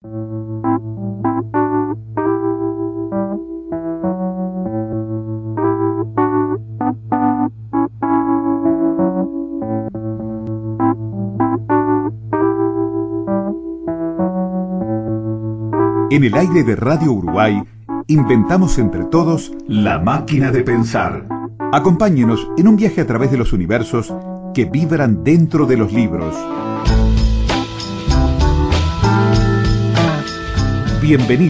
En el aire de Radio Uruguay, inventamos entre todos la máquina de pensar. Acompáñenos en un viaje a través de los universos que vibran dentro de los libros. Bienvenidos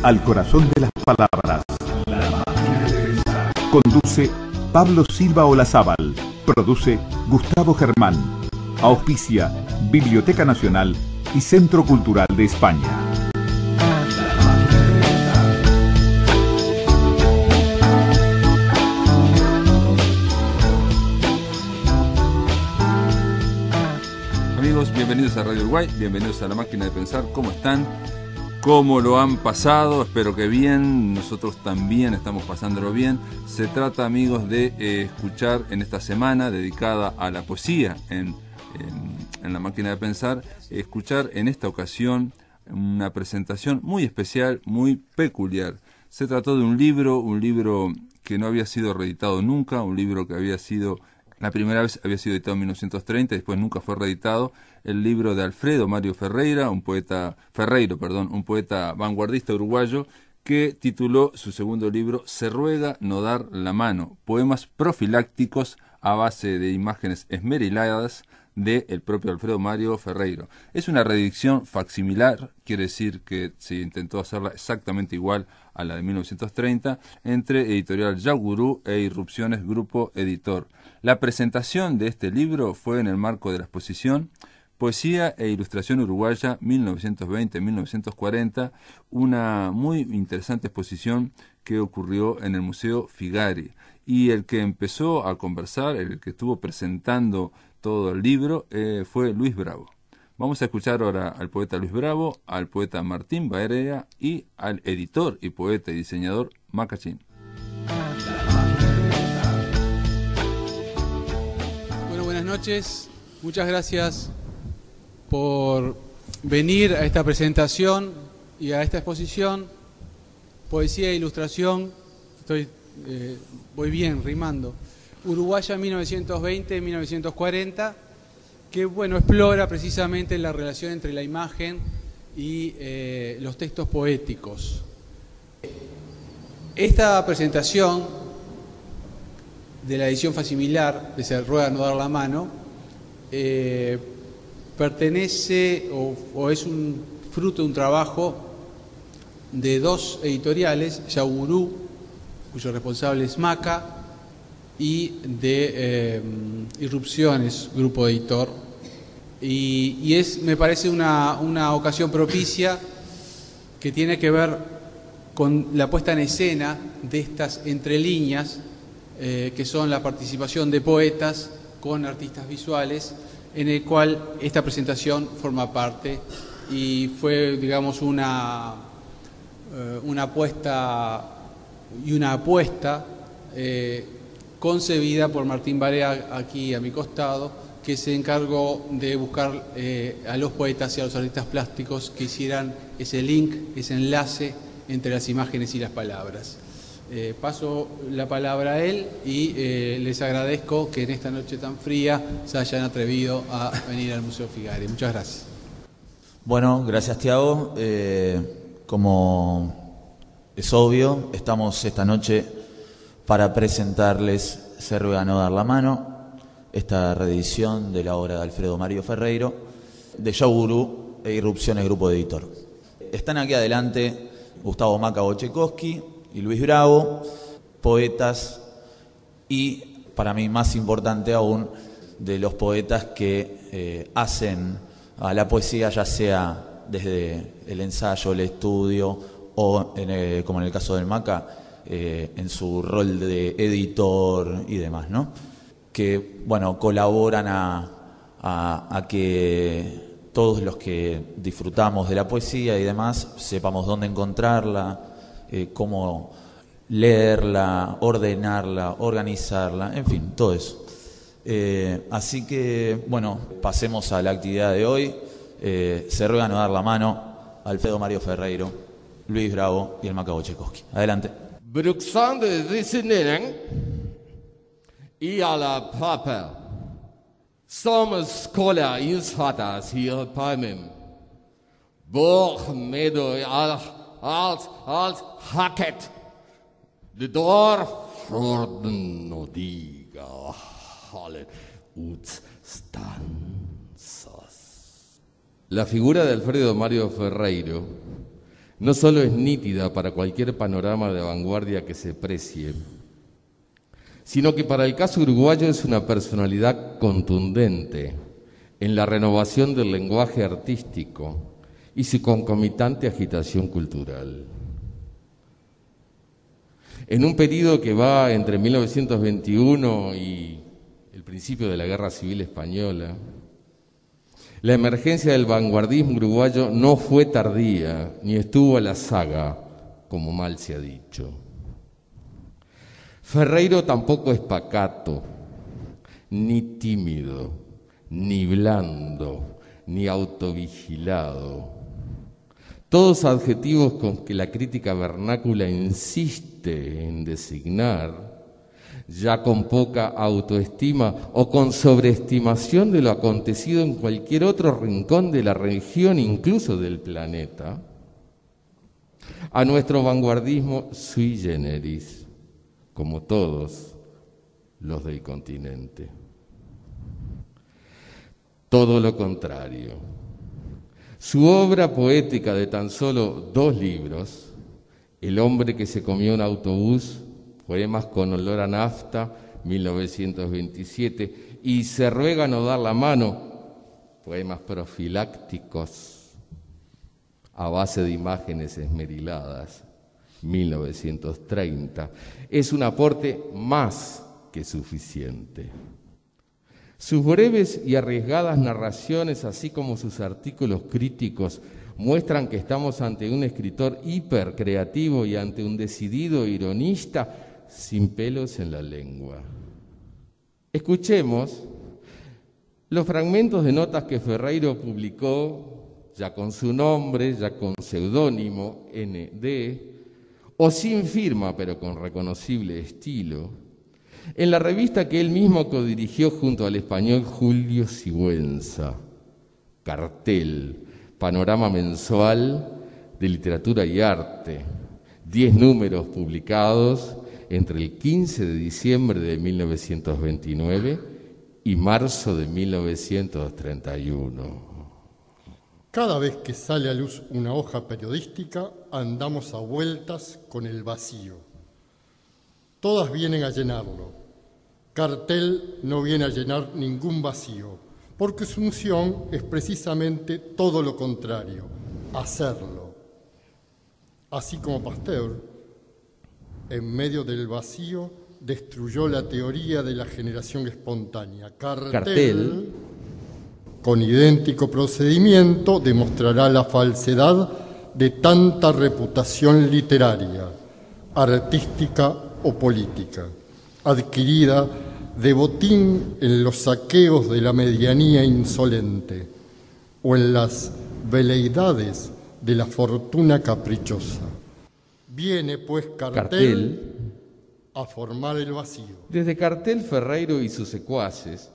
al corazón de las palabras. La máquina de pensar. Conduce Pablo Silva Olazábal. Produce Gustavo Germán. Auspicia Biblioteca Nacional y Centro Cultural de España. Amigos, bienvenidos a Radio Uruguay, bienvenidos a La Máquina de Pensar. ¿Cómo están? ¿Cómo lo han pasado? Espero que bien, nosotros también estamos pasándolo bien. Se trata, amigos, de escuchar en esta semana dedicada a la poesía en La Máquina de Pensar, escuchar en esta ocasión una presentación muy especial, muy peculiar. Se trató de un libro que no había sido reeditado nunca, un libro que había sido... La primera vez había sido editado en 1930, después nunca fue reeditado. El libro de Alfredo Mario Ferreira, un poeta vanguardista uruguayo, que tituló su segundo libro Se ruega no dar la mano, poemas profilácticos a base de imágenes esmeriladas del propio Alfredo Mario Ferreira. Es una reedición facsimilar, quiere decir que se intentó hacerla exactamente igual a la de 1930, entre Editorial Yaugurú e Irrupciones Grupo Editor. La presentación de este libro fue en el marco de la exposición Poesía e Ilustración Uruguaya 1920-1940, una muy interesante exposición que ocurrió en el Museo Figari. Y el que empezó a conversar, el que estuvo presentando todo el libro, fue Luis Bravo. Vamos a escuchar ahora al poeta Luis Bravo, al poeta Martín Barea y al editor y poeta y diseñador Macachín. Bueno, buenas noches. Muchas gracias por venir a esta presentación y a esta exposición. Poesía e Ilustración, voy bien rimando. Uruguaya 1920-1940, que bueno, explora precisamente la relación entre la imagen y los textos poéticos. Esta presentación de la edición facsimilar de Se ruega no dar la mano pertenece o es un fruto de un trabajo de dos editoriales, Yaugurú, cuyo responsable es Maca, y de Irrupciones, Grupo Editor. Y me parece una ocasión propicia que tiene que ver con la puesta en escena de estas entrelíneas, que son la participación de poetas con artistas visuales, en el cual esta presentación forma parte y fue, digamos, una apuesta concebida por Martín Barea, aquí a mi costado, que se encargó de buscar a los poetas y a los artistas plásticos que hicieran ese link, ese enlace entre las imágenes y las palabras. Paso la palabra a él y les agradezco que en esta noche tan fría se hayan atrevido a venir al Museo Figari. Muchas gracias. Bueno, gracias, Tiago. Como es obvio, estamos esta noche para presentarles Se ruega no dar la mano, esta reedición de la obra de Alfredo Mario Ferreira, de Yaugurú e Irrupciones Grupo Editor. Están aquí adelante Gustavo Maca Bochekowski y Luis Bravo, poetas y, para mí más importante aún, de los poetas que hacen a la poesía, ya sea desde el ensayo, el estudio o, como en el caso del Maca, en su rol de editor y demás, ¿no? Que, bueno, colaboran a que todos los que disfrutamos de la poesía y demás sepamos dónde encontrarla, cómo leerla, ordenarla, organizarla, en fin, todo eso. Así que, bueno, pasemos a la actividad de hoy. Se ruega no dar la mano. Alfredo Mario Ferreiro, Luis Bravo y el Macaco Tchaikovsky. Adelante. Bruxande zinnen i alla papper. Som skola insattas hier på mig. Bort med allt hacket. Det drar från och diga hållet utstansas. La figura de Alfredo Mario Ferreiro no solo es nítida para cualquier panorama de vanguardia que se precie, sino que para el caso uruguayo es una personalidad contundente en la renovación del lenguaje artístico y su concomitante agitación cultural. En un periodo que va entre 1921 y el principio de la Guerra Civil Española, la emergencia del vanguardismo uruguayo no fue tardía, ni estuvo a la saga, como mal se ha dicho. Ferreiro tampoco es pacato, ni tímido, ni blando, ni autovigilado. Todos adjetivos con que la crítica vernácula insiste en designar, ya con poca autoestima o con sobreestimación de lo acontecido en cualquier otro rincón de la región, incluso del planeta, a nuestro vanguardismo sui generis, como todos los del continente. Todo lo contrario. Su obra poética de tan solo 2 libros, El hombre que se comió un autobús, Poemas con olor a nafta, 1927, y Se ruega no dar la mano, poemas profilácticos a base de imágenes esmeriladas, 1930, es un aporte más que suficiente. Sus breves y arriesgadas narraciones, así como sus artículos críticos, muestran que estamos ante un escritor hipercreativo y ante un decidido ironista sin pelos en la lengua. Escuchemos los fragmentos de notas que Ferreiro publicó, ya con su nombre, ya con seudónimo ND, o sin firma pero con reconocible estilo, en la revista que él mismo codirigió junto al español Julio Sigüenza, Cartel, panorama mensual de literatura y arte, 10 números publicados entre el 15 de diciembre de 1929 y marzo de 1931. Cada vez que sale a luz una hoja periodística, andamos a vueltas con el vacío. Todas vienen a llenarlo. Cartel no viene a llenar ningún vacío, porque su función es precisamente todo lo contrario, hacerlo. Así como Pasteur, en medio del vacío, destruyó la teoría de la generación espontánea. Cartel, con idéntico procedimiento, demostrará la falsedad de tanta reputación literaria, artística o política, adquirida de botín en los saqueos de la medianía insolente o en las veleidades de la fortuna caprichosa. Viene, pues, Cartel a formar el vacío. Desde Cartel, Ferreiro y sus secuaces,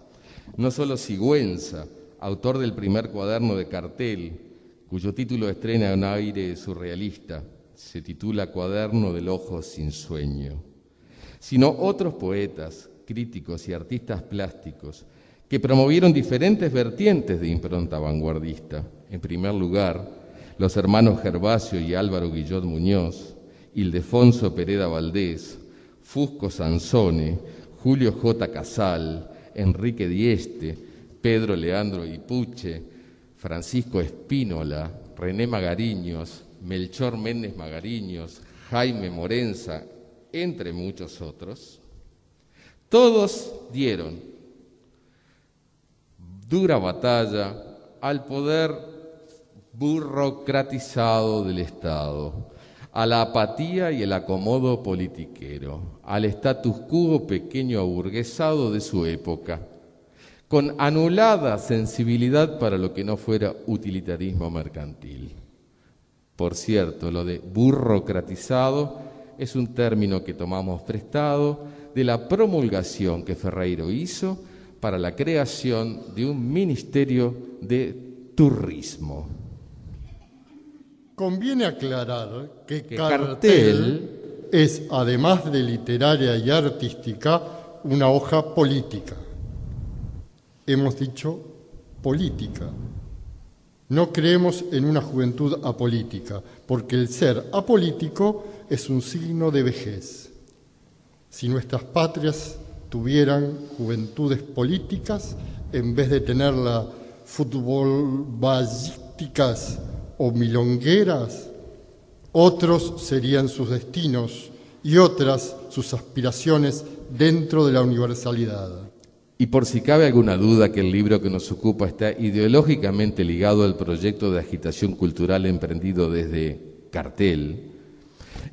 no solo Sigüenza, autor del primer cuaderno de Cartel, cuyo título estrena un aire surrealista, se titula Cuaderno del Ojo sin Sueño, sino otros poetas, críticos y artistas plásticos que promovieron diferentes vertientes de impronta vanguardista. En primer lugar, los hermanos Gervasio y Álvaro Guillot Muñoz, Ildefonso Pereda Valdés, Fusco Sansone, Julio J. Casal, Enrique Dieste, Pedro Leandro Ipuche, Francisco Espínola, René Magariños, Melchor Méndez Magariños, Jaime Morenza, entre muchos otros, todos dieron dura batalla al poder burocratizado del Estado, a la apatía y el acomodo politiquero, al status quo pequeño aburguesado de su época, con anulada sensibilidad para lo que no fuera utilitarismo mercantil. Por cierto, lo de burocratizado es un término que tomamos prestado de la promulgación que Ferreiro hizo para la creación de un ministerio de turismo. Conviene aclarar que Cartel cartel es, además de literaria y artística, una hoja política. Hemos dicho política. No creemos en una juventud apolítica, porque el ser apolítico es un signo de vejez. Si nuestras patrias tuvieran juventudes políticas, en vez de tenerlas futbolísticas o milongueras, otros serían sus destinos y otras sus aspiraciones dentro de la universalidad. Y por si cabe alguna duda que el libro que nos ocupa está ideológicamente ligado al proyecto de agitación cultural emprendido desde Cartel,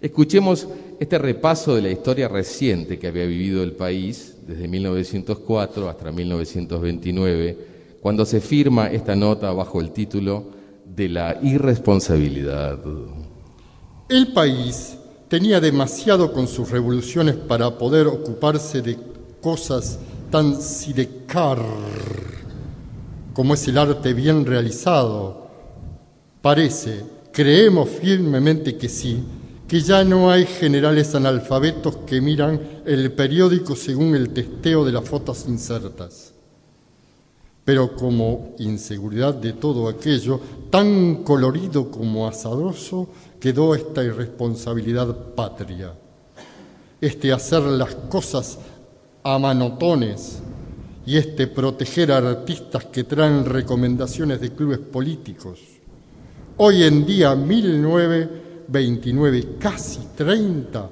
escuchemos este repaso de la historia reciente que había vivido el país desde 1904 hasta 1929, cuando se firma esta nota bajo el título de la irresponsabilidad. El país tenía demasiado con sus revoluciones para poder ocuparse de cosas tan sidecar como es el arte bien realizado. Creemos firmemente que sí, que ya no hay generales analfabetos que miran el periódico según el testeo de las fotos insertas. Pero como inseguridad de todo aquello, tan colorido como azaroso, quedó esta irresponsabilidad patria. Hacer las cosas a manotones y proteger a artistas que traen recomendaciones de clubes políticos. Hoy en día, 1929, casi 30,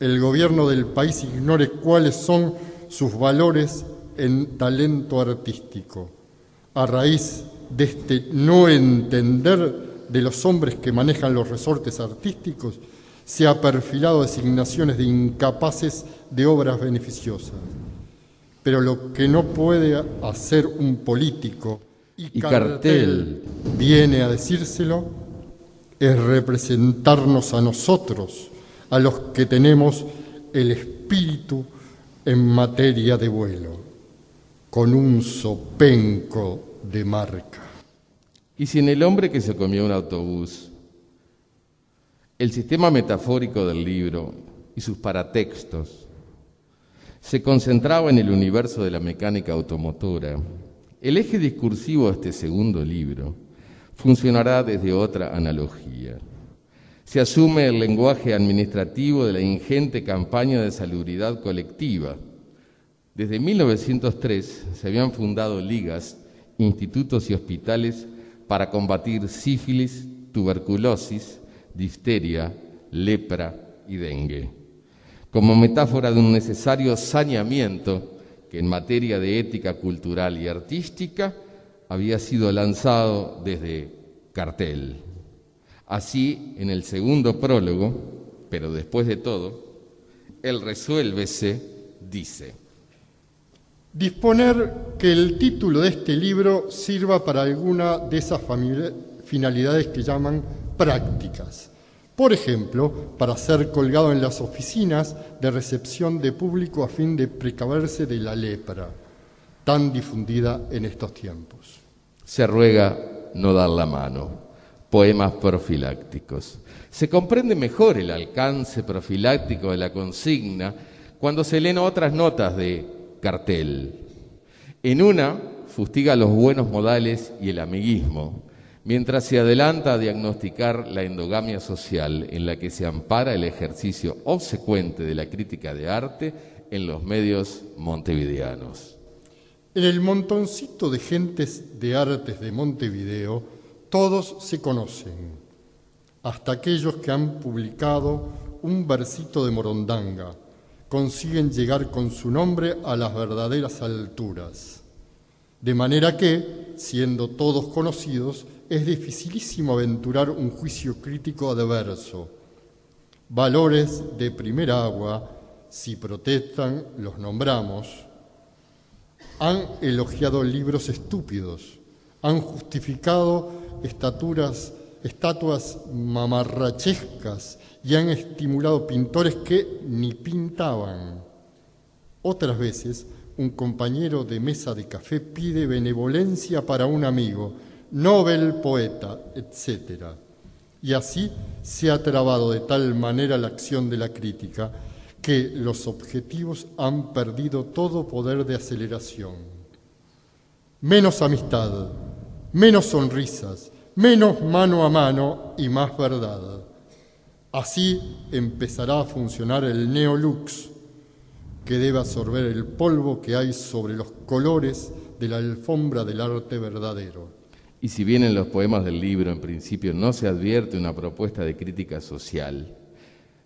el gobierno del país ignore cuáles son sus valores en talento artístico. A raíz de no entender de los hombres que manejan los resortes artísticos, se ha perfilado designaciones de incapaces de obras beneficiosas. Pero lo que no puede hacer un político, y Cartel viene a decírselo, es representarnos a nosotros, a los que tenemos el espíritu en materia de vuelo, con un zopenco de marca. Y si en El hombre que se comió un autobús, el sistema metafórico del libro y sus paratextos se concentraba en el universo de la mecánica automotora, el eje discursivo de este segundo libro funcionará desde otra analogía. Se asume el lenguaje administrativo de la ingente campaña de salubridad colectiva. Desde 1903 se habían fundado ligas, institutos y hospitales para combatir sífilis, tuberculosis, difteria, lepra y dengue, como metáfora de un necesario saneamiento que en materia de ética cultural y artística había sido lanzado desde Cartel. Así, en el segundo prólogo, pero después de todo, el resuélvese dice: disponer que el título de este libro sirva para alguna de esas finalidades que llaman prácticas. Por ejemplo, para ser colgado en las oficinas de recepción de público a fin de precaverse de la lepra, tan difundida en estos tiempos. Se ruega no dar la mano. Poemas profilácticos. Se comprende mejor el alcance profiláctico de la consigna cuando se leen otras notas de Cartel. En una, fustiga los buenos modales y el amiguismo, mientras se adelanta a diagnosticar la endogamia social en la que se ampara el ejercicio obsecuente de la crítica de arte en los medios montevideanos. En el montoncito de gentes de artes de Montevideo, todos se conocen, hasta aquellos que han publicado un versito de Morondanga, consiguen llegar con su nombre a las verdaderas alturas. De manera que, siendo todos conocidos, es dificilísimo aventurar un juicio crítico adverso. Valores de primera agua, si protestan, los nombramos. Han elogiado libros estúpidos, han justificado estaturas estatuas mamarrachescas y han estimulado pintores que ni pintaban. Otras veces, un compañero de mesa de café pide benevolencia para un amigo, Nobel poeta, etc. Y así se ha trabado de tal manera la acción de la crítica que los objetivos han perdido todo poder de aceleración. Menos amistad, menos sonrisas, menos mano a mano y más verdad. Así empezará a funcionar el neolux, que debe absorber el polvo que hay sobre los colores de la alfombra del arte verdadero. Y si bien en los poemas del libro en principio no se advierte una propuesta de crítica social,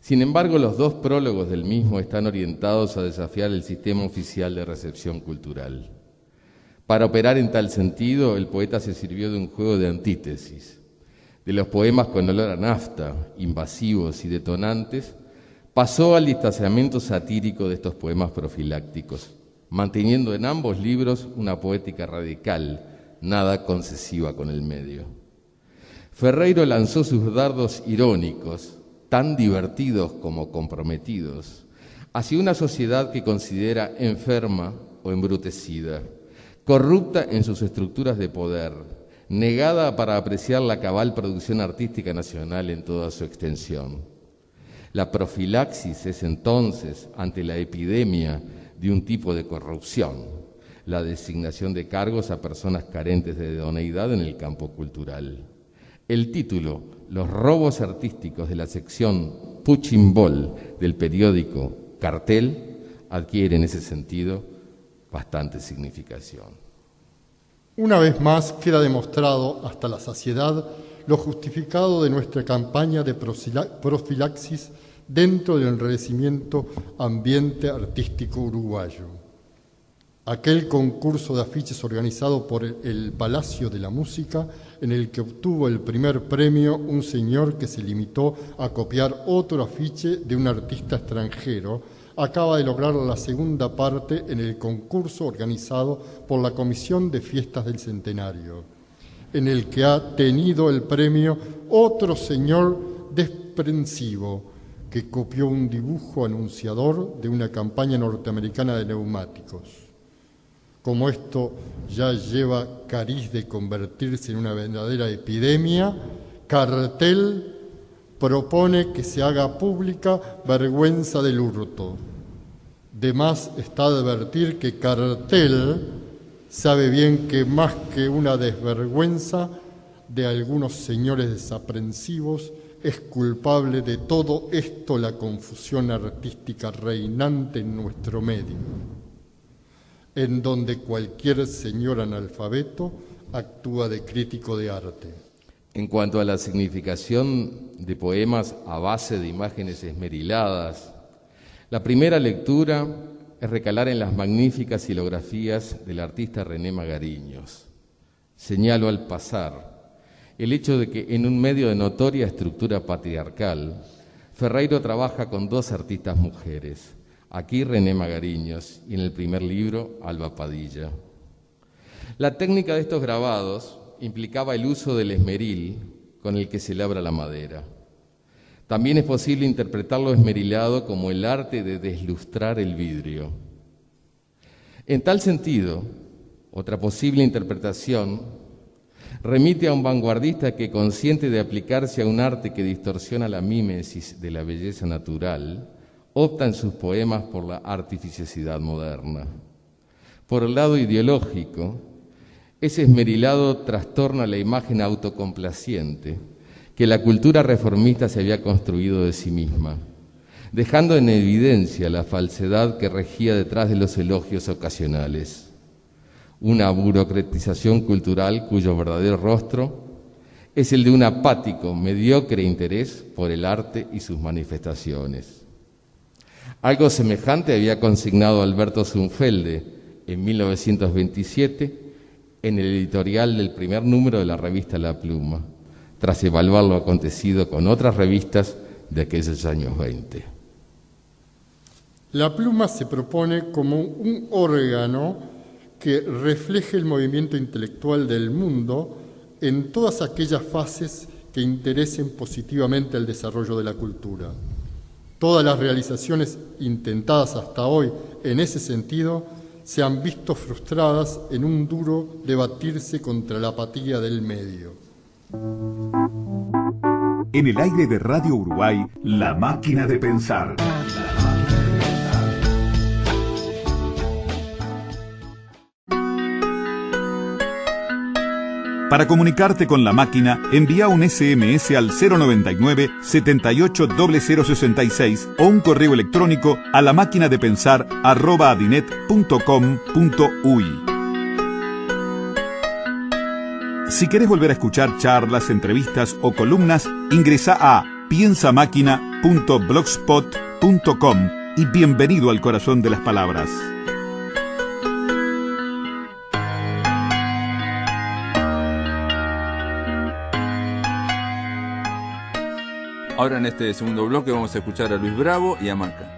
sin embargo los dos prólogos del mismo están orientados a desafiar el sistema oficial de recepción cultural. Para operar en tal sentido, el poeta se sirvió de un juego de antítesis. De los poemas con olor a nafta, invasivos y detonantes, pasó al distanciamiento satírico de estos poemas profilácticos, manteniendo en ambos libros una poética radical, nada concesiva con el medio. Ferreiro lanzó sus dardos irónicos, tan divertidos como comprometidos, hacia una sociedad que considera enferma o embrutecida, corrupta en sus estructuras de poder, negada para apreciar la cabal producción artística nacional en toda su extensión. La profilaxis es entonces, ante la epidemia de un tipo de corrupción, la designación de cargos a personas carentes de idoneidad en el campo cultural. El título, Los robos artísticos de la sección Punching Ball del periódico Cartel, adquiere en ese sentido bastante significación. Una vez más queda demostrado hasta la saciedad lo justificado de nuestra campaña de profilaxis dentro del enrarecimiento ambiente artístico uruguayo. Aquel concurso de afiches organizado por el Palacio de la Música, en el que obtuvo el primer premio un señor que se limitó a copiar otro afiche de un artista extranjero, acaba de lograr la segunda parte en el concurso organizado por la Comisión de Fiestas del Centenario, en el que ha tenido el premio otro señor desprensivo que copió un dibujo anunciador de una campaña norteamericana de neumáticos. Como esto ya lleva cariz de convertirse en una verdadera epidemia, Cartel propone que se haga pública vergüenza del hurto. De más está advertir que Cartel sabe bien que más que una desvergüenza de algunos señores desaprensivos, es culpable de todo esto la confusión artística reinante en nuestro medio, en donde cualquier señor analfabeto actúa de crítico de arte. En cuanto a la significación de poemas a base de imágenes esmeriladas, la primera lectura es recalar en las magníficas silografías del artista René Magariños. Señalo al pasar el hecho de que en un medio de notoria estructura patriarcal, Ferreiro trabaja con dos artistas mujeres, aquí René Magariños y en el primer libro Alba Padilla. La técnica de estos grabados implicaba el uso del esmeril con el que se labra la madera. También es posible interpretar lo esmerilado como el arte de deslustrar el vidrio. En tal sentido, otra posible interpretación remite a un vanguardista que, consciente de aplicarse a un arte que distorsiona la mímesis de la belleza natural, opta en sus poemas por la artificiosidad moderna. Por el lado ideológico, ese esmerilado trastorna la imagen autocomplaciente que la cultura reformista se había construido de sí misma, dejando en evidencia la falsedad que regía detrás de los elogios ocasionales. Una burocratización cultural cuyo verdadero rostro es el de un apático, mediocre interés por el arte y sus manifestaciones. Algo semejante había consignado Alberto Zunfelde en 1927 en el editorial del primer número de la revista La Pluma, tras evaluar lo acontecido con otras revistas de aquellos años 20. La Pluma se propone como un órgano que refleje el movimiento intelectual del mundo en todas aquellas fases que interesen positivamente el desarrollo de la cultura. Todas las realizaciones intentadas hasta hoy en ese sentido se han visto frustradas en un duro debatirse contra la apatía del medio. En el aire de Radio Uruguay, La Máquina de Pensar. Para comunicarte con La Máquina, envía un SMS al 099 780066 o un correo electrónico a lamaquinadepensar@adinet.com.uy. Si querés volver a escuchar charlas, entrevistas o columnas, ingresa a piensamáquina.blogspot.com y bienvenido al corazón de las palabras. Ahora en este segundo bloque vamos a escuchar a Luis Bravo y a Maca.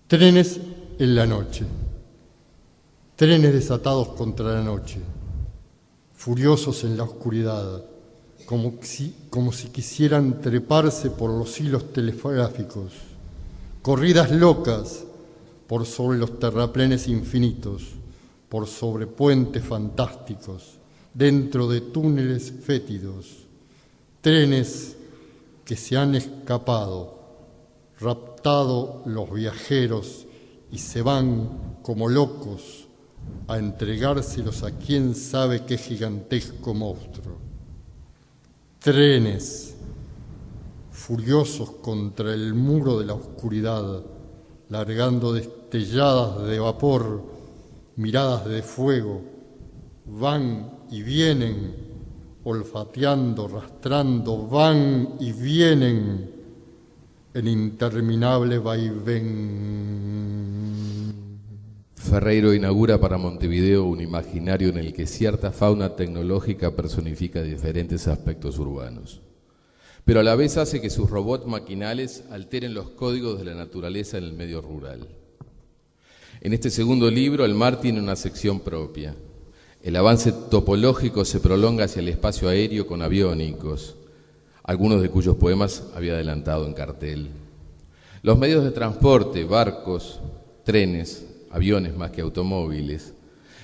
Trenes en la noche, trenes desatados contra la noche, furiosos en la oscuridad, como si quisieran treparse por los hilos telegráficos, corridas locas por sobre los terraplenes infinitos, por sobre puentes fantásticos, dentro de túneles fétidos, trenes que se han escapado, raptado los viajeros y se van como locos a entregárselos a quién sabe qué gigantesco monstruo. Trenes furiosos contra el muro de la oscuridad, largando destelladas de vapor, miradas de fuego, van y vienen, olfateando, rastrando, van y vienen, en interminable vaivén. Ferreiro inaugura para Montevideo un imaginario en el que cierta fauna tecnológica personifica diferentes aspectos urbanos, pero a la vez hace que sus robots maquinales alteren los códigos de la naturaleza en el medio rural. En este segundo libro, el mar tiene una sección propia. El avance topológico se prolonga hacia el espacio aéreo con aviónicos, algunos de cuyos poemas había adelantado en cartel. Los medios de transporte, barcos, trenes, aviones más que automóviles,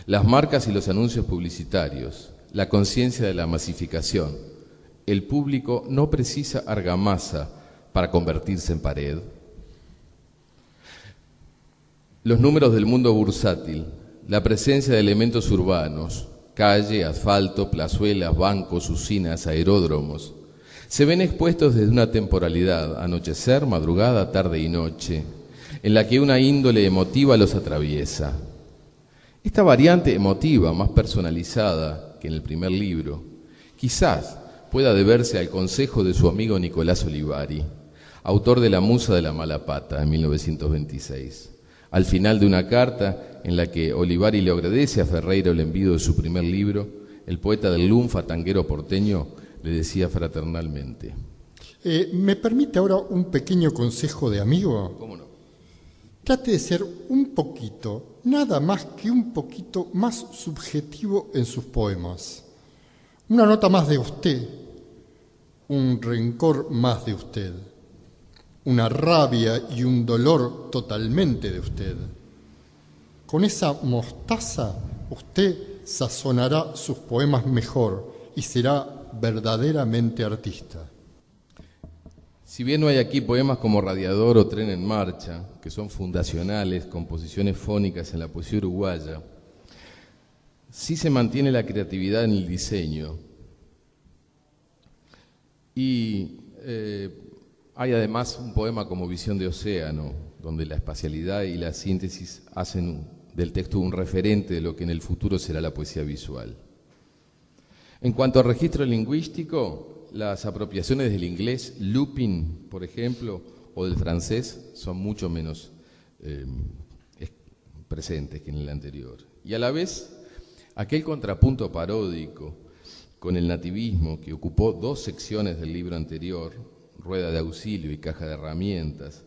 las marcas y los anuncios publicitarios, la conciencia de la masificación. El público no precisa argamasa para convertirse en pared. Los números del mundo bursátil, la presencia de elementos urbanos, calle, asfalto, plazuelas, bancos, usinas, aeródromos, se ven expuestos desde una temporalidad, anochecer, madrugada, tarde y noche, en la que una índole emotiva los atraviesa. Esta variante emotiva, más personalizada que en el primer libro, quizás pueda deberse al consejo de su amigo Nicolás Olivari, autor de La Musa de la Mala Pata, en 1926. Al final de una carta en la que Olivari le agradece a Ferreiro el envío de su primer libro, el poeta del lunfa tanguero porteño le decía fraternalmente. ¿Me permite ahora un pequeño consejo de amigo? ¿Cómo no? Trate de ser un poquito, nada más que un poquito más subjetivo en sus poemas. Una nota más de usted, un rencor más de usted, una rabia y un dolor totalmente de usted. Con esa mostaza usted sazonará sus poemas mejor y será verdaderamente artista. Si bien no hay aquí poemas como Radiador o Tren en Marcha, que son fundacionales, composiciones fónicas en la poesía uruguaya, sí se mantiene la creatividad en el diseño. Y hay además un poema como Visión de Océano, donde la espacialidad y la síntesis hacen del texto un referente de lo que en el futuro será la poesía visual. En cuanto al registro lingüístico, las apropiaciones del inglés, looping, por ejemplo, o del francés, son mucho menos presentes que en el anterior. Y a la vez, aquel contrapunto paródico con el nativismo que ocupó 2 secciones del libro anterior, rueda de auxilio y caja de herramientas,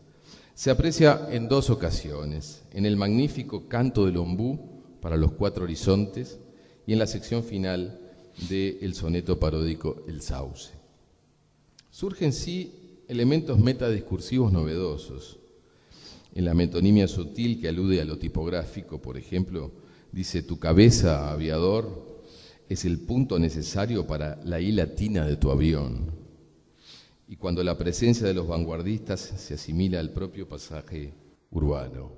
se aprecia en 2 ocasiones, en el magnífico Canto del Ombú para los 4 horizontes y en la sección final del soneto paródico El Sauce. Surgen sí elementos metadiscursivos novedosos. En la metonimia sutil que alude a lo tipográfico, por ejemplo, dice: tu cabeza, aviador, es el punto necesario para la I latina de tu avión. Y cuando la presencia de los vanguardistas se asimila al propio pasaje urbano.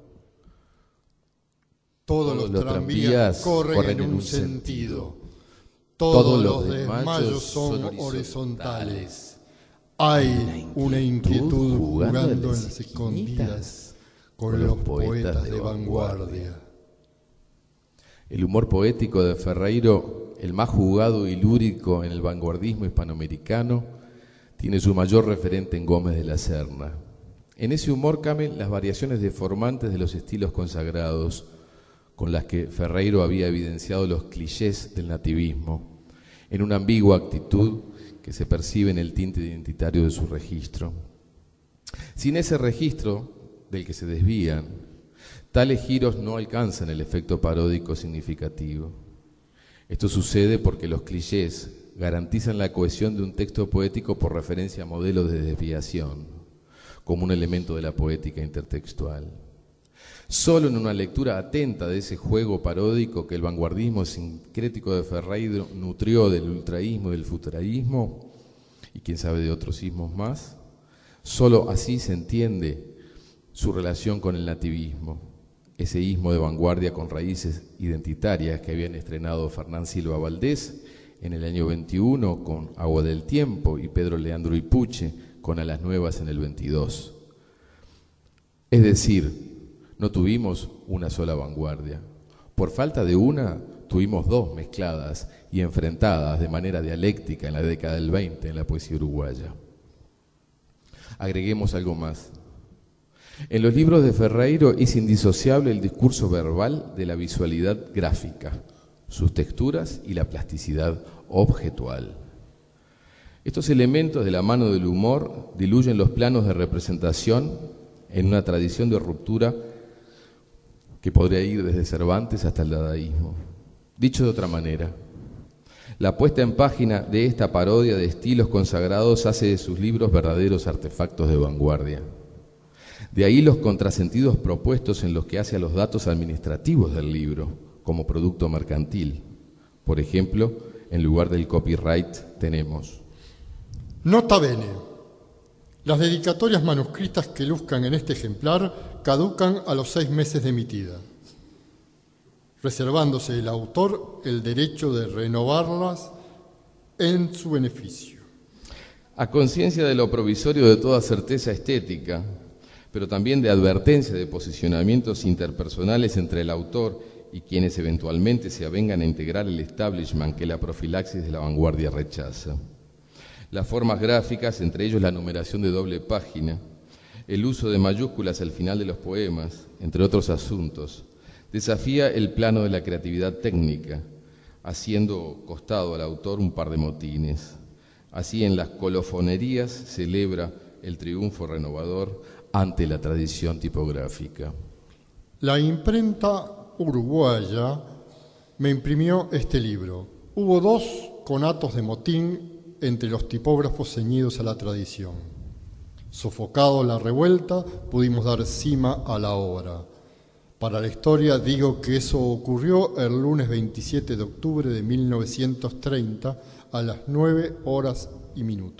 Todos los tranvías corren en un sentido. Todos los desmayos son horizontales. Hay una inquietud jugando en las escondidas con los poetas de vanguardia. El humor poético de Ferreiro, el más jugado y lúdico en el vanguardismo hispanoamericano, tiene su mayor referente en Gómez de la Serna. En ese humor caben las variaciones deformantes de los estilos consagrados, con las que Ferreiro había evidenciado los clichés del nativismo, en una ambigua actitud que se percibe en el tinte identitario de su registro. Sin ese registro del que se desvían, tales giros no alcanzan el efecto paródico significativo. Esto sucede porque los clichés garantizan la cohesión de un texto poético por referencia a modelos de desviación, como un elemento de la poética intertextual. Solo en una lectura atenta de ese juego paródico que el vanguardismo sincrético de Ferreiro nutrió del ultraísmo y del futuraísmo, y quién sabe de otros ismos más, solo así se entiende su relación con el nativismo, ese ismo de vanguardia con raíces identitarias que habían estrenado Fernán Silva Valdés en el año 21 con Agua del Tiempo y Pedro Leandro Ipuche con Alas Nuevas en el 22. Es decir, no tuvimos una sola vanguardia. Por falta de una, tuvimos 2 mezcladas y enfrentadas de manera dialéctica en la década del 20 en la poesía uruguaya. Agreguemos algo más. En los libros de Ferreiro es indisociable el discurso verbal de la visualidad gráfica, sus texturas y la plasticidad objetual. Estos elementos de la mano del humor diluyen los planos de representación en una tradición de ruptura que podría ir desde Cervantes hasta el dadaísmo. Dicho de otra manera, la puesta en página de esta parodia de estilos consagrados hace de sus libros verdaderos artefactos de vanguardia. De ahí los contrasentidos propuestos en los que hace a los datos administrativos del libro como producto mercantil. Por ejemplo, en lugar del copyright tenemos: Nota bene. Las dedicatorias manuscritas que luzcan en este ejemplar caducan a los 6 meses de emitida, reservándose el autor el derecho de renovarlas en su beneficio. A conciencia de lo provisorio de toda certeza estética, pero también de advertencia de posicionamientos interpersonales entre el autor y quienes eventualmente se avengan a integrar el establishment que la profilaxis de la vanguardia rechaza. Las formas gráficas, entre ellos la numeración de doble página, el uso de mayúsculas al final de los poemas, entre otros asuntos, desafía el plano de la creatividad técnica, haciendo costado al autor un par de motines. Así en las colofonerías celebra el triunfo renovador ante la tradición tipográfica. La imprenta uruguaya me imprimió este libro. Hubo 2 conatos de motín entre los tipógrafos ceñidos a la tradición. Sofocado la revuelta, pudimos dar cima a la obra. Para la historia digo que eso ocurrió el lunes 27 de octubre de 1930 a las 9:00 PM.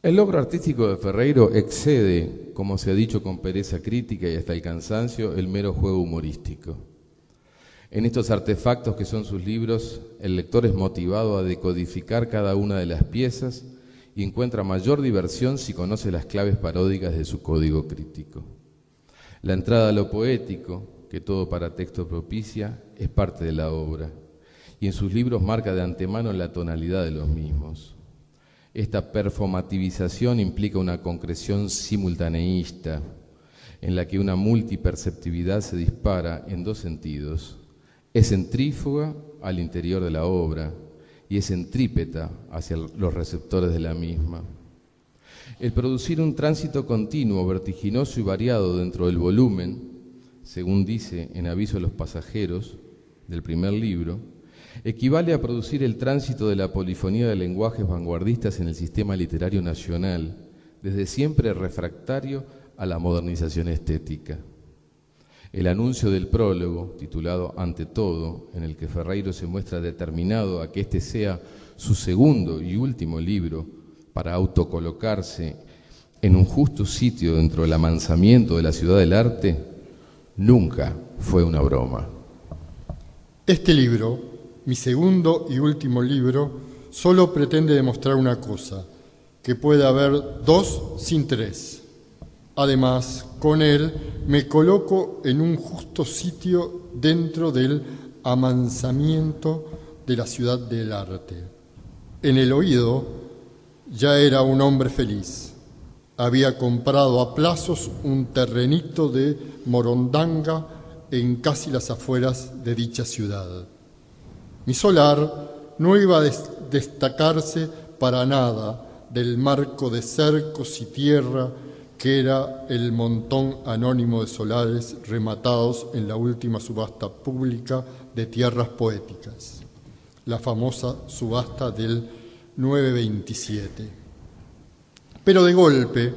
El logro artístico de Ferreiro excede, como se ha dicho con pereza crítica y hasta el cansancio, el mero juego humorístico. En estos artefactos que son sus libros, el lector es motivado a decodificar cada una de las piezas y encuentra mayor diversión si conoce las claves paródicas de su código crítico. La entrada a lo poético, que todo paratexto propicia, es parte de la obra, y en sus libros marca de antemano la tonalidad de los mismos. Esta performativización implica una concreción simultaneísta, en la que una multiperceptividad se dispara en dos sentidos. Es centrífuga al interior de la obra y es centrípeta hacia los receptores de la misma. El producir un tránsito continuo, vertiginoso y variado dentro del volumen, según dice en Aviso a los pasajeros del primer libro, equivale a producir el tránsito de la polifonía de lenguajes vanguardistas en el sistema literario nacional, desde siempre refractario a la modernización estética. El anuncio del prólogo, titulado Ante todo, en el que Ferreiro se muestra determinado a que este sea su segundo y último libro para autocolocarse en un justo sitio dentro del amansamiento de la ciudad del arte, nunca fue una broma. Este libro, mi segundo y último libro, solo pretende demostrar una cosa, que puede haber dos sin tres. Además, con él me coloco en un justo sitio dentro del amansamiento de la ciudad del arte. En el oído ya era un hombre feliz. Había comprado a plazos un terrenito de Morondanga en casi las afueras de dicha ciudad. Mi solar no iba a destacarse para nada del marco de cercos y tierra que era el montón anónimo de solares rematados en la última subasta pública de tierras poéticas, la famosa subasta del 927. Pero de golpe,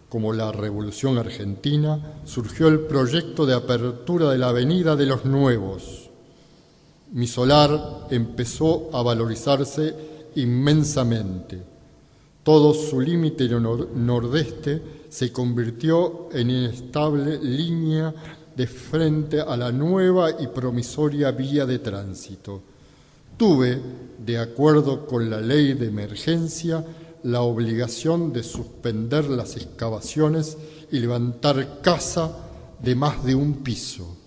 como la Revolución Argentina, surgió el proyecto de apertura de la Avenida de los Nuevos. Mi solar empezó a valorizarse inmensamente. Todo su límite nordeste se convirtió en inestable línea de frente a la nueva y promisoria vía de tránsito. Tuve, de acuerdo con la ley de emergencia, la obligación de suspender las excavaciones y levantar casa de más de un piso.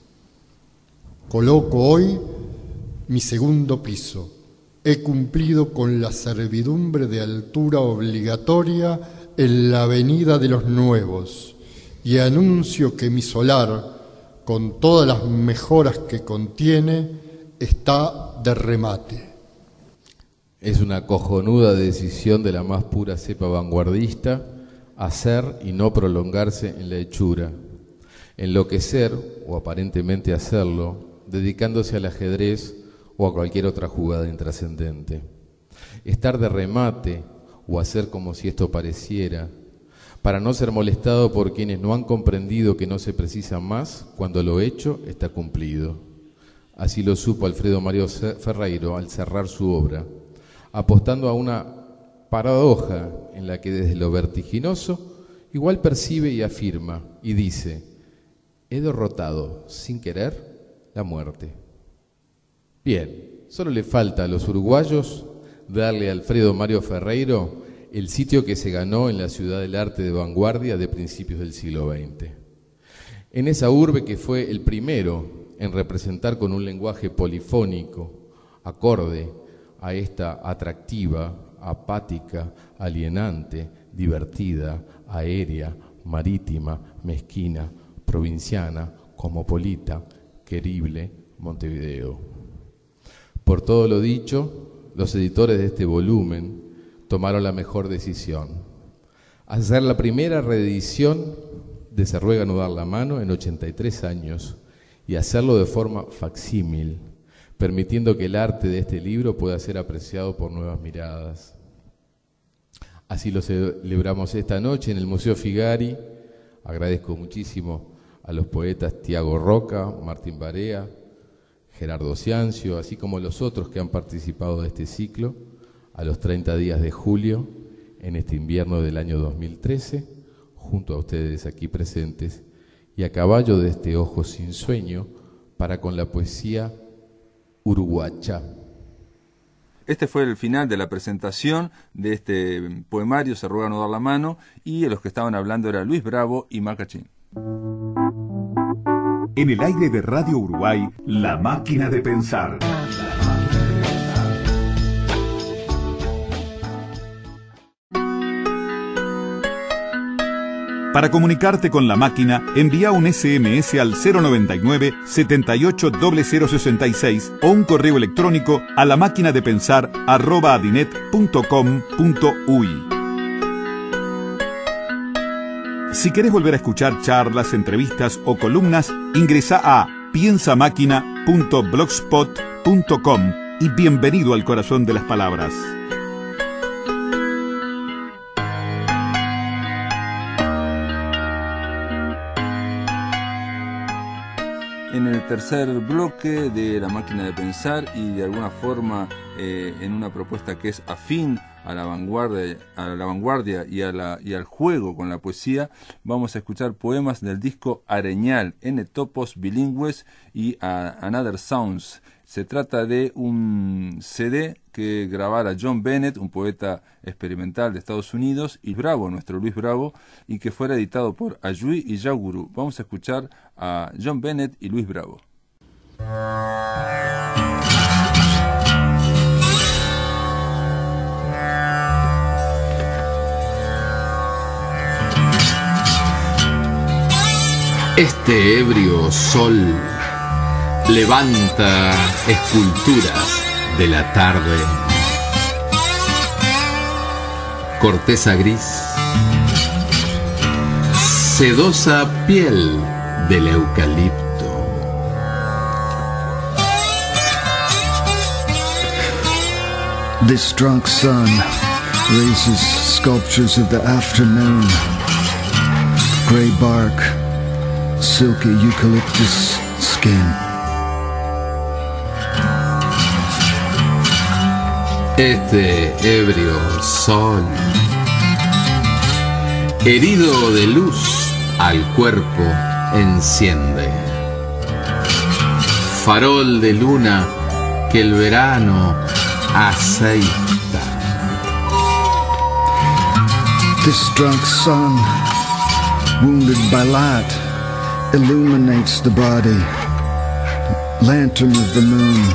Coloco hoy mi segundo piso. He cumplido con la servidumbre de altura obligatoria en la Avenida de los Nuevos y anuncio que mi solar, con todas las mejoras que contiene, está de remate. Es una cojonuda decisión de la más pura cepa vanguardista hacer y no prolongarse en la hechura, enloquecer, o aparentemente hacerlo, dedicándose al ajedrez o a cualquier otra jugada intrascendente. Estar de remate o hacer como si esto pareciera, para no ser molestado por quienes no han comprendido que no se precisa más cuando lo hecho está cumplido. Así lo supo Alfredo Mario Ferreiro al cerrar su obra, apostando a una paradoja en la que desde lo vertiginoso igual percibe y afirma y dice: he derrotado sin querer la muerte. Bien, solo le falta a los uruguayos darle a Alfredo Mario Ferreiro el sitio que se ganó en la ciudad del arte de vanguardia de principios del siglo XX. En esa urbe que fue el primero en representar con un lenguaje polifónico, acorde a esta atractiva, apática, alienante, divertida, aérea, marítima, mezquina, provinciana, cosmopolita, querible Montevideo. Por todo lo dicho, los editores de este volumen tomaron la mejor decisión: hacer la primera reedición de Se ruega no dar la mano en 83 años y hacerlo de forma facsímil, permitiendo que el arte de este libro pueda ser apreciado por nuevas miradas. Así lo celebramos esta noche en el Museo Figari. Agradezco muchísimo a los poetas Tiago Roca, Martín Barea, Gerardo Ciancio, así como los otros que han participado de este ciclo, a los 30 días de julio en este invierno del año 2013, junto a ustedes aquí presentes, y a caballo de este ojo sin sueño, para con la poesía uruguacha. Este fue el final de la presentación de este poemario, Se ruega no dar la mano, y los que estaban hablando era Luis Bravo y Macachín. En el aire de Radio Uruguay, La Máquina de Pensar. Para comunicarte con La Máquina, envía un SMS al 099 78 0066 o un correo electrónico a lamaquinadepensar@adinet.com.uy. Si querés volver a escuchar charlas, entrevistas o columnas, ingresa a piensamáquina.blogspot.com y bienvenido al corazón de las palabras. En el tercer bloque de La Máquina de Pensar, y de alguna forma en una propuesta que es afín a la vanguardia y al juego con la poesía, vamos a escuchar poemas del disco Areñal, N Topos Bilingües y Another Sounds. Se trata de un CD que grabara John Bennett, un poeta experimental de Estados Unidos, y Bravo, nuestro Luis Bravo, y que fuera editado por Ayui y Yawuru. Vamos a escuchar a John Bennett y Luis Bravo. Este ebrio sol levanta esculturas de la tarde. Corteza gris, sedosa piel del eucalipto. This drunk sun raises sculptures of the afternoon. Gray bark, silky eucalyptus skin. Este ebrio sol, herido de luz al cuerpo, enciende. Farol de luna que el verano aceita. This drunk sun, wounded by light, illuminates the body. Lantern of the moon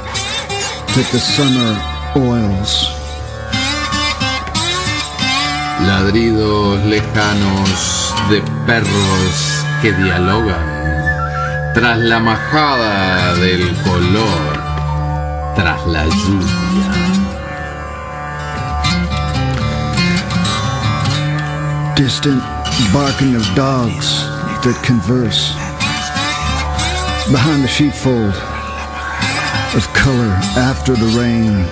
that the summer oils. Ladridos lejanos de perros que dialogan tras la majada del color, tras la lluvia. Distant barking of dogs that converse behind the sheepfold of color after the rain.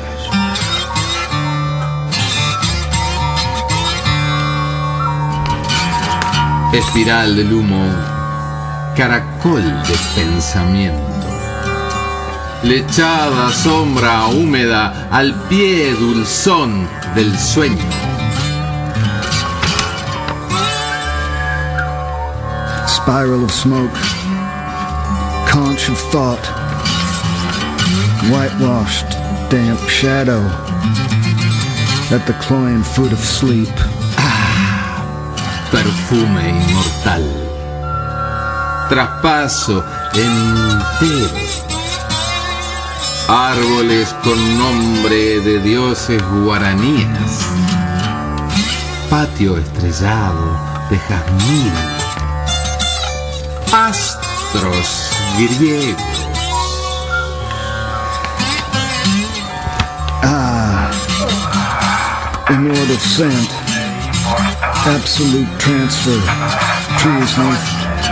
Espiral del humo, caracol de pensamiento. Lechada sombra húmeda al pie dulzón del sueño. Spiral of smoke, conch of thought, whitewashed damp shadow at the cloying foot of sleep. Perfume inmortal, traspaso entero, árboles con nombre de dioses guaraníes, patio estrellado de jazmín, astros griegos. Immortal scent, absolute transfer, trees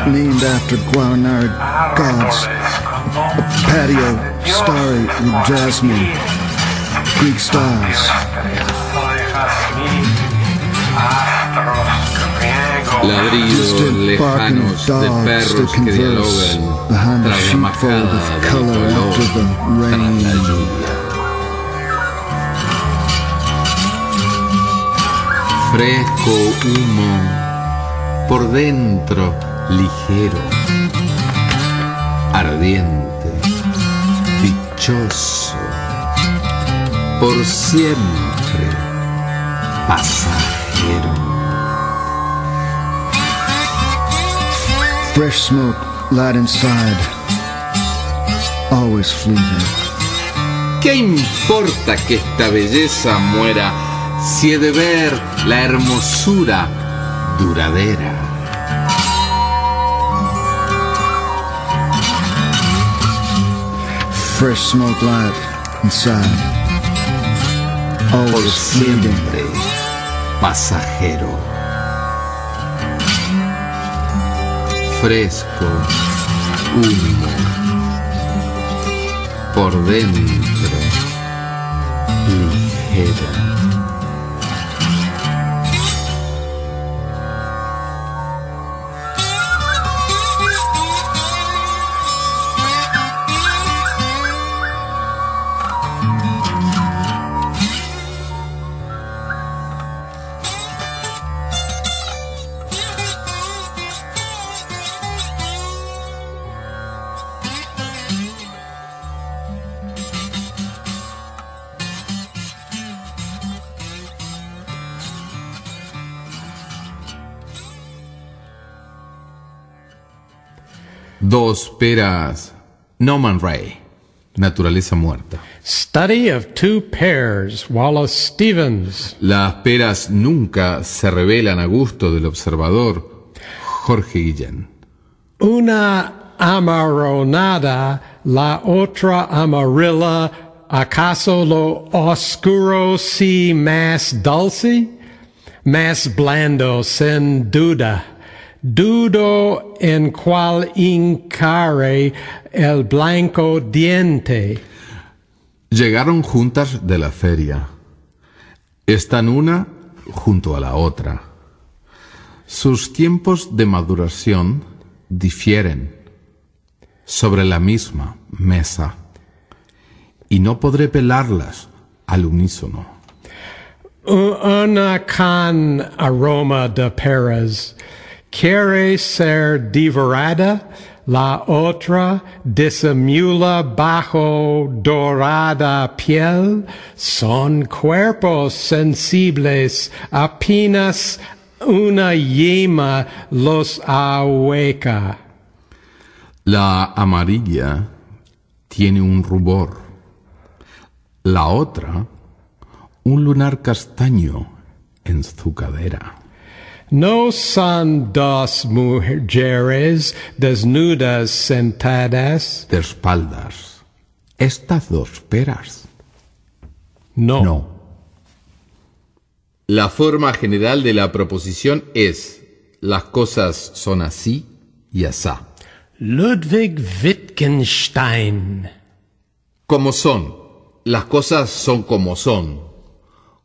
named after Guanari gods, a patio starry with jasmine, Greek stars. Ladridos lejanos de perros que dialogan tras la majada del color, tras la lluvia. Fresco humo, por dentro ligero, ardiente, dichoso, por siempre pasajero. Fresh smoke light inside, always fleeting. ¿Qué importa que esta belleza muera si he de ver la hermosura duradera? Fresh smoke light inside, Por always fleeting. siempre pasajero. Fresco, humo, por dentro, ligero. Dos peras, No Man Ray, Naturaleza muerta. Study of Two Pairs, Wallace Stevens. Las peras nunca se revelan a gusto del observador, Jorge Guillén. Una amarronada, la otra amarilla, ¿acaso lo oscuro sí más dulce? Más blando, sin duda. Dudo en cuál hincare el blanco diente. Llegaron juntas de la feria. Están una junto a la otra. Sus tiempos de maduración difieren sobre la misma mesa y no podré pelarlas al unísono. Una con aroma de peras quiere ser devorada, la otra disimula bajo dorada piel. Son cuerpos sensibles, apenas una yema los ahueca. La amarilla tiene un rubor, la otra un lunar castaño en su cadera. No son dos mujeres desnudas sentadas. De espaldas. Estas dos peras. No. La forma general de la proposición es: las cosas son así y asá. Ludwig Wittgenstein. Como son. Las cosas son como son.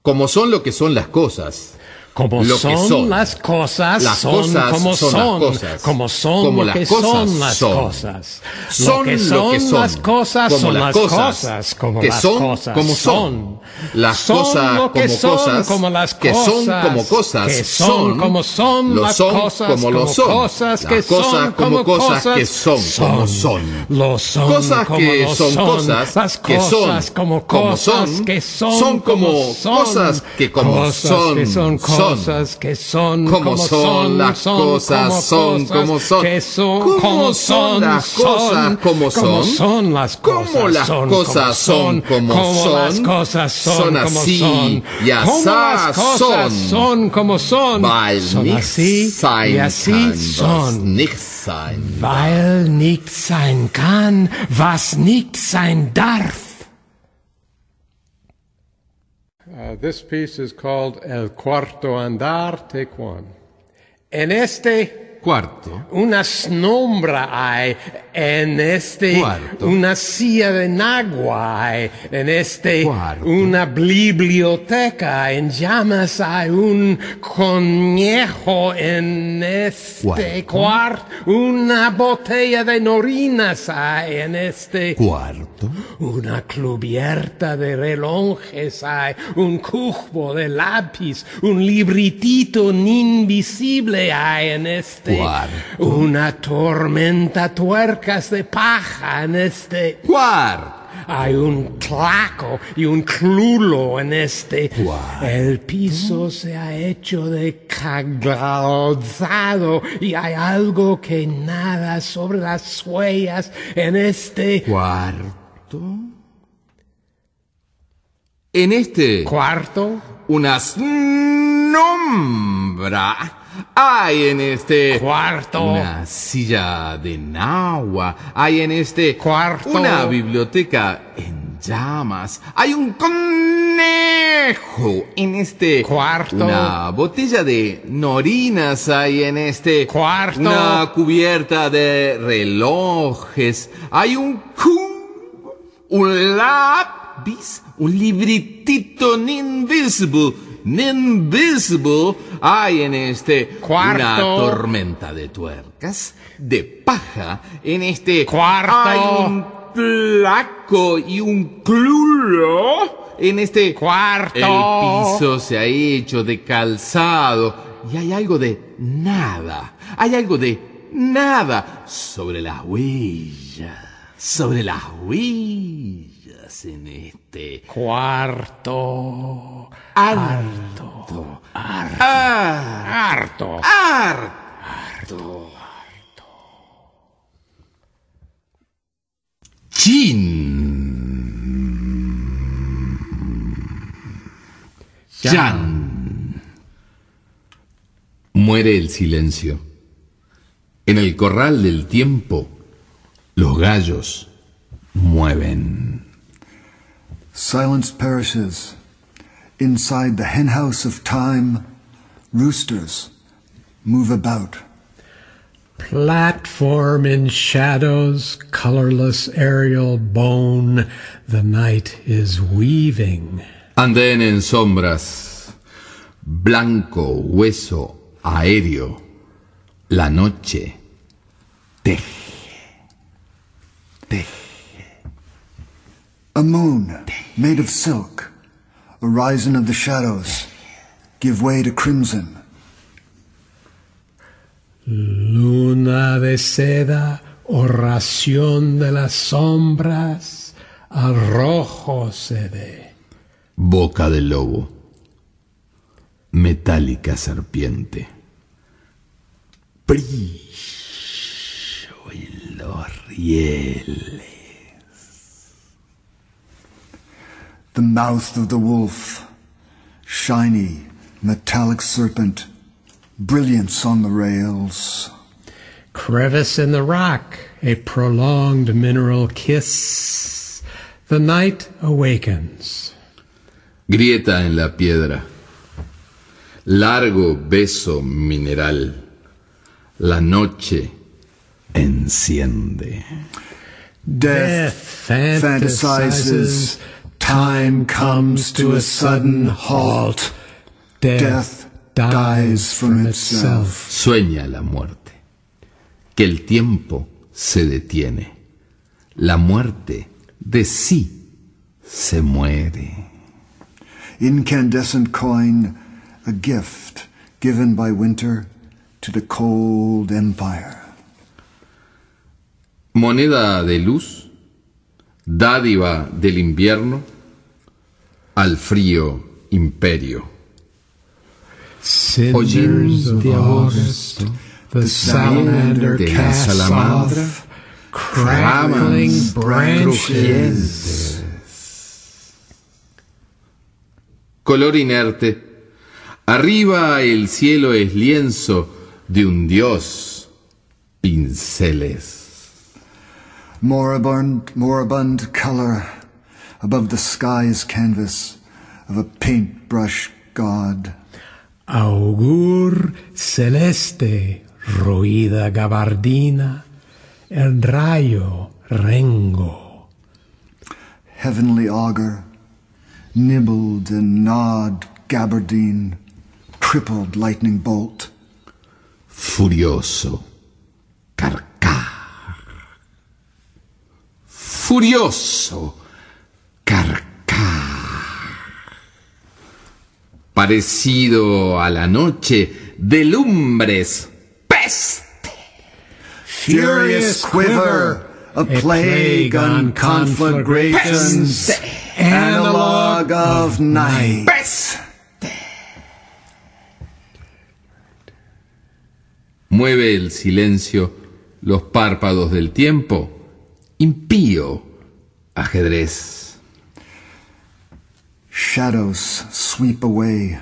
Como son lo que son las cosas. Como Lo son, que son. las cosas, Las son cosas como son son, las cosas. como son Como lo las que cosas son las son. cosas. Son lo que lo que son. las cosas Como son las las cosas cosas, como que las son cosas como son. Las Son cosas lo que como son, cosas como las que cosas son como cosas que son son, como son lo las son cosas como lo son. cosas Las que cosas son como cosas que son como son. Lo son Cosas como que lo son cosas las que son cosas como como cosas son, que son como cosas que como cosas que son, cosas que son como son, las cosas son como son. que son ¿Cómo como son las cosas como son? son las cosas Como las cosas son como son, las cosas son como así son, y como asá las cosas son como son, Weil son nichts así sein y así kann, was son, nicht sein. weil nicht sein kann, was nicht sein darf. This piece is called El Cuarto Andar, take one. En este Cuarto. una sombra hay, en este Cuarto. una silla de agua hay, en este Cuarto. una biblioteca en llamas hay, un conejo en este cuarto, una botella de norinas hay en este Cuarto. una cubierta de relojes hay, un cubo de lápiz, un libritito invisible hay en este, Cuarto. una tormenta tuercas de paja en este, Cuarto. hay un claco y un clulo en este, Cuarto. el piso se ha hecho de calzado y hay algo que nada sobre las huellas en este Cuarto. En este, cuarto. una sombra. Hay en este Cuarto. una silla de agua. Hay en este Cuarto. una biblioteca en llamas. Hay un conejo en este Cuarto. una botella de norinas. Hay en este Cuarto. una cubierta de relojes. Hay un cubo, un lápiz, un libritito invisible. Hay en este Cuarto. una tormenta de tuercas, de paja. En este Cuarto. hay un placo y un clulo. En este Cuarto. el piso se ha hecho de calzado y hay algo de nada. Hay algo de nada sobre las huellas. Sobre las huellas en este Cuarto. harto. Harto. Harto. Chan. Muere el silencio. En el corral del tiempo, los gallos mueven. Silence perishes. Inside the henhouse of time, roosters move about. Platform in shadows, colorless aerial bone, the night is weaving. Andén en sombras, blanco hueso aéreo, la noche teje, teje. A moon made of silk, horizon of the shadows, give way to crimson. Luna de seda, oración de las sombras, al rojo se ve. Boca del lobo, metálica serpiente, brillo en los rieles. The mouth of the wolf, shiny, metallic serpent, brilliance on the rails. Crevice in the rock, a prolonged mineral kiss. The night awakens. Grieta en la piedra, largo beso mineral, la noche enciende. Death fantasizes, time comes to a sudden halt. Death dies from itself. Sueña la muerte, que el tiempo se detiene, la muerte de sí se muere. Incandescent coin, a gift given by winter to the cold empire. Moneda de luz, dádiva del invierno al frío imperio. Cinders of August, the salamander de la casts salamandra, off crackling ramas branches. Color inerte, arriba el cielo es lienzo de un dios, pinceles. Moribund color above the sky's canvas of a paintbrush god. Augur celeste, roída gabardina, el rayo rengo. Heavenly augur, nibbled and gnawed gabardine, crippled lightning bolt. Furioso, carcaj. Furioso, carcaj. Parecido a la noche de lumbres, peste. Furious quiver, a plague on conflagrations, analog of night. Mueve el silencio los párpados del tiempo, impío ajedrez. Shadows sweep away.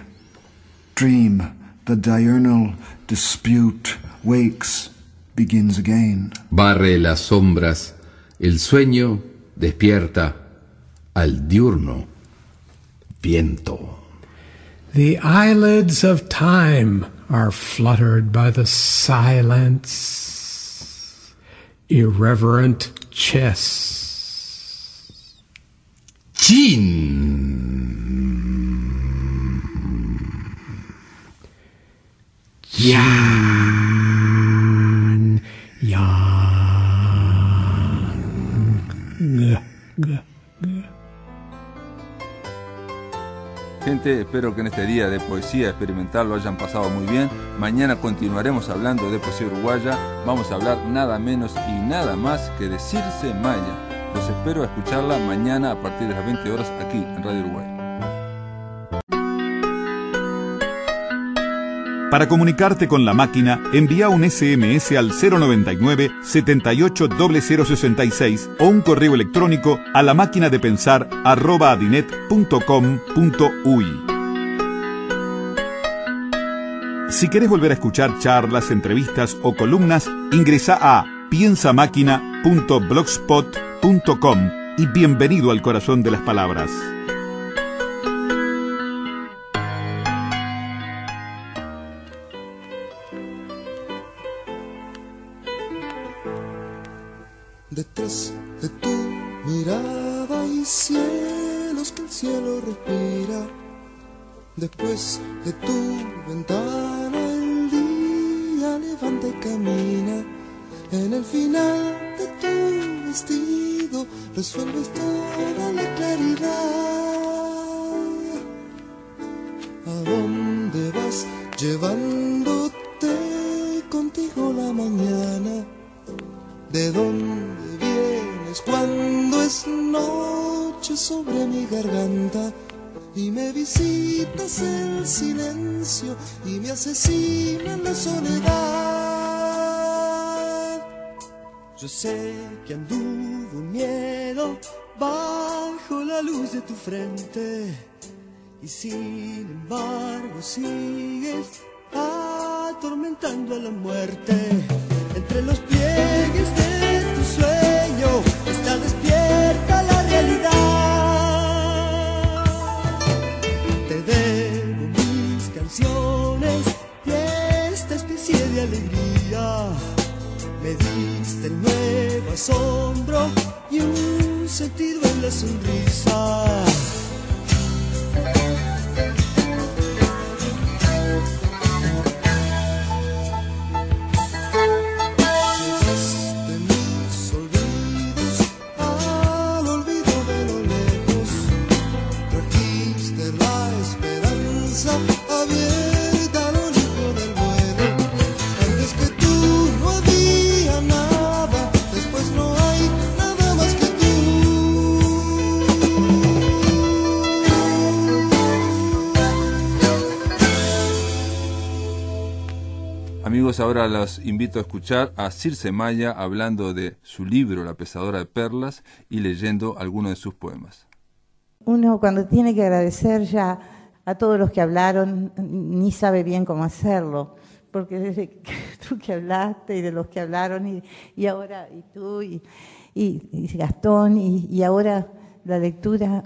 Dream, the diurnal dispute wakes, begins again. Barre las sombras, el sueño despierta al diurno viento. The eyelids of time are fluttered by the silence. Irreverent chess. Chin. Yan. Yan. Gente, espero que en este día de poesía experimental lo hayan pasado muy bien. Mañana continuaremos hablando de poesía uruguaya. Vamos a hablar nada menos y nada más que de Circe Maya. Los espero a escucharla mañana a partir de las 20 horas aquí en Radio Uruguay. Para comunicarte con la máquina, envía un SMS al 099 780066 o un correo electrónico a lamaquinadepensar@adinet.com.uy. Si querés volver a escuchar charlas, entrevistas o columnas, ingresa a piensamáquina.blogspot.com y bienvenido al corazón de las palabras. Detrás de tu mirada hay cielos que el cielo respira. Después de tu ventana el día levanta y camina. En el final de tu vestido resuelves toda la claridad. ¿A dónde vas llevándote contigo la mañana? ¿De dónde vienes cuando es noche sobre mi garganta? Y me visitas el silencio y me asesina la soledad. Yo sé que anduvo un miedo bajo la luz de tu frente, y sin embargo sigues atormentando a la muerte. Entre los pliegues de tu sueño está despierta la realidad. Te debo mis canciones y esta especie de alegría. Me diste el nuevo asombro y un sentido en la sonrisa. Abierta a lo largo del vuelo. Antes que tú no había nada, después no hay nada más que tú. Amigos, ahora los invito a escuchar a Circe Maya hablando de su libro La Pesadora de Perlas y leyendo algunos de sus poemas. Uno cuando tiene que agradecer ya a todos los que hablaron, ni sabe bien cómo hacerlo, porque desde tú que hablaste y de los que hablaron, y ahora, y tú, y Gastón, y ahora la lectura,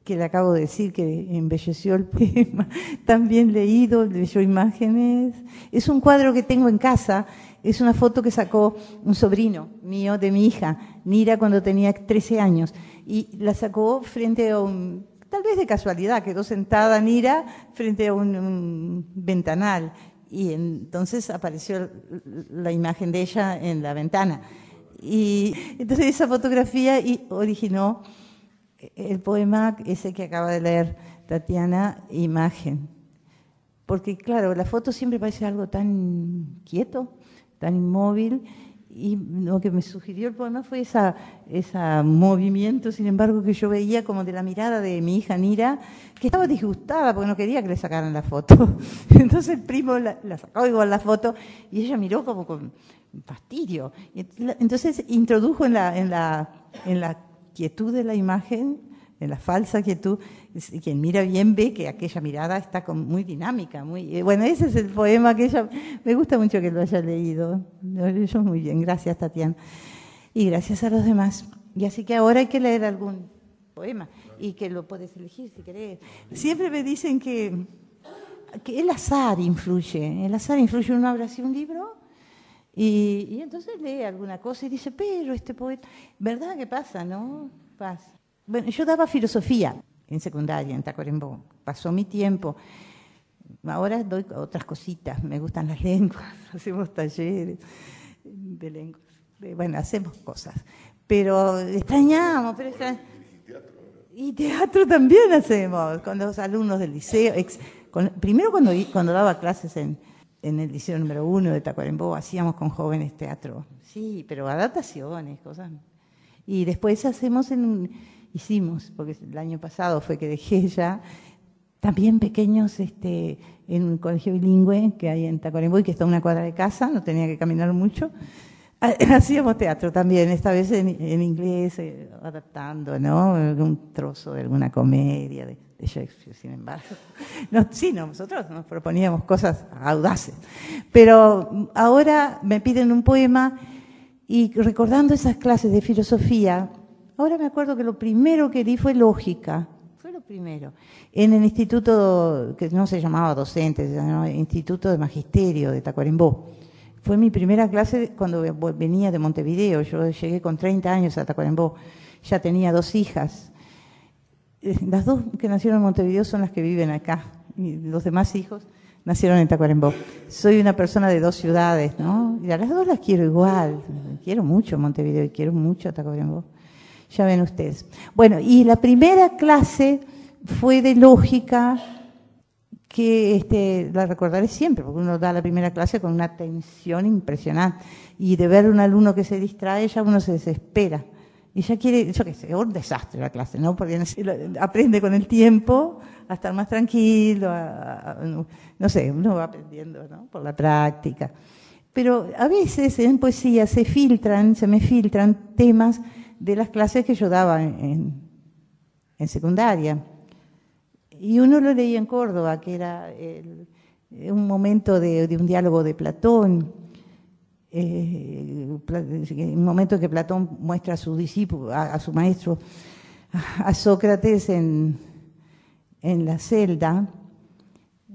que le acabo de decir que embelleció el poema, también leído, leyó imágenes. Es un cuadro que tengo en casa, es una foto que sacó un sobrino mío de mi hija, Nira, cuando tenía 13 años, y la sacó frente a tal vez de casualidad, quedó sentada Nira frente a un ventanal, y entonces apareció la imagen de ella en la ventana. Y entonces esa fotografía originó el poema ese que acaba de leer Tatiana, Imagen. Porque claro, la foto siempre parece algo tan quieto, tan inmóvil, y lo que me sugirió el poema fue ese movimiento, sin embargo, que yo veía como de la mirada de mi hija Nira, que estaba disgustada porque no quería que le sacaran la foto. Entonces el primo la sacó igual la foto y ella miró como con fastidio. Entonces introdujo en la quietud de la imagen, en la falsa quietud, quien mira bien ve que aquella mirada está muy dinámica. Bueno, ese es el poema que ella, me gusta mucho que lo haya leído. Lo leyó muy bien, gracias Tatiana. Y gracias a los demás. Y así que ahora hay que leer algún poema y que lo puedes elegir si querés. Siempre me dicen que el azar influye. El azar influye, uno abre así un libro y entonces lee alguna cosa y dice, pero este poeta, ¿verdad que pasa, no? Pasa. Bueno, yo daba filosofía en secundaria, en Tacuarembó. Pasó mi tiempo. Ahora doy otras cositas. Me gustan las lenguas. Hacemos talleres de lenguas. Bueno, hacemos cosas. Pero extrañamos. Y teatro también hacemos. Con los alumnos del liceo. Primero cuando daba clases en el liceo número 1 de Tacuarembó, hacíamos con jóvenes teatro. Sí, pero adaptaciones, cosas. Y después hicimos, porque el año pasado fue que dejé ya, también pequeños en un colegio bilingüe que hay en Tacuarembó y que está a una cuadra de casa, no tenía que caminar mucho. Hacíamos teatro también, esta vez en inglés, adaptando, ¿no? Un trozo de alguna comedia de Shakespeare, sin embargo. Nosotros nos proponíamos cosas audaces. Pero ahora me piden un poema y recordando esas clases de filosofía, ahora me acuerdo que lo primero que di fue lógica, fue lo primero, en el instituto que no se llamaba docente, se llamaba Instituto de Magisterio de Tacuarembó. Fue mi primera clase cuando venía de Montevideo, yo llegué con 30 años a Tacuarembó, ya tenía 2 hijas. Las 2 que nacieron en Montevideo son las que viven acá, y los demás hijos nacieron en Tacuarembó. Soy una persona de 2 ciudades, ¿no? Y a las 2 las quiero igual, quiero mucho Montevideo y quiero mucho Tacuarembó. Ya ven ustedes. Bueno, y la primera clase fue de lógica, que la recordaré siempre, porque uno da la primera clase con una tensión impresionante. Y de ver un alumno que se distrae, ya uno se desespera. Y ya quiere, yo qué sé, un desastre la clase, ¿no? Porque aprende con el tiempo a estar más tranquilo, no sé, uno va aprendiendo, ¿no? Por la práctica. Pero a veces en poesía se me filtran temas de las clases que yo daba en secundaria. Y uno lo leía en Córdoba, que era un momento de un diálogo de Platón, un momento en que Platón muestra a su discípulo, a su maestro, a Sócrates en la celda,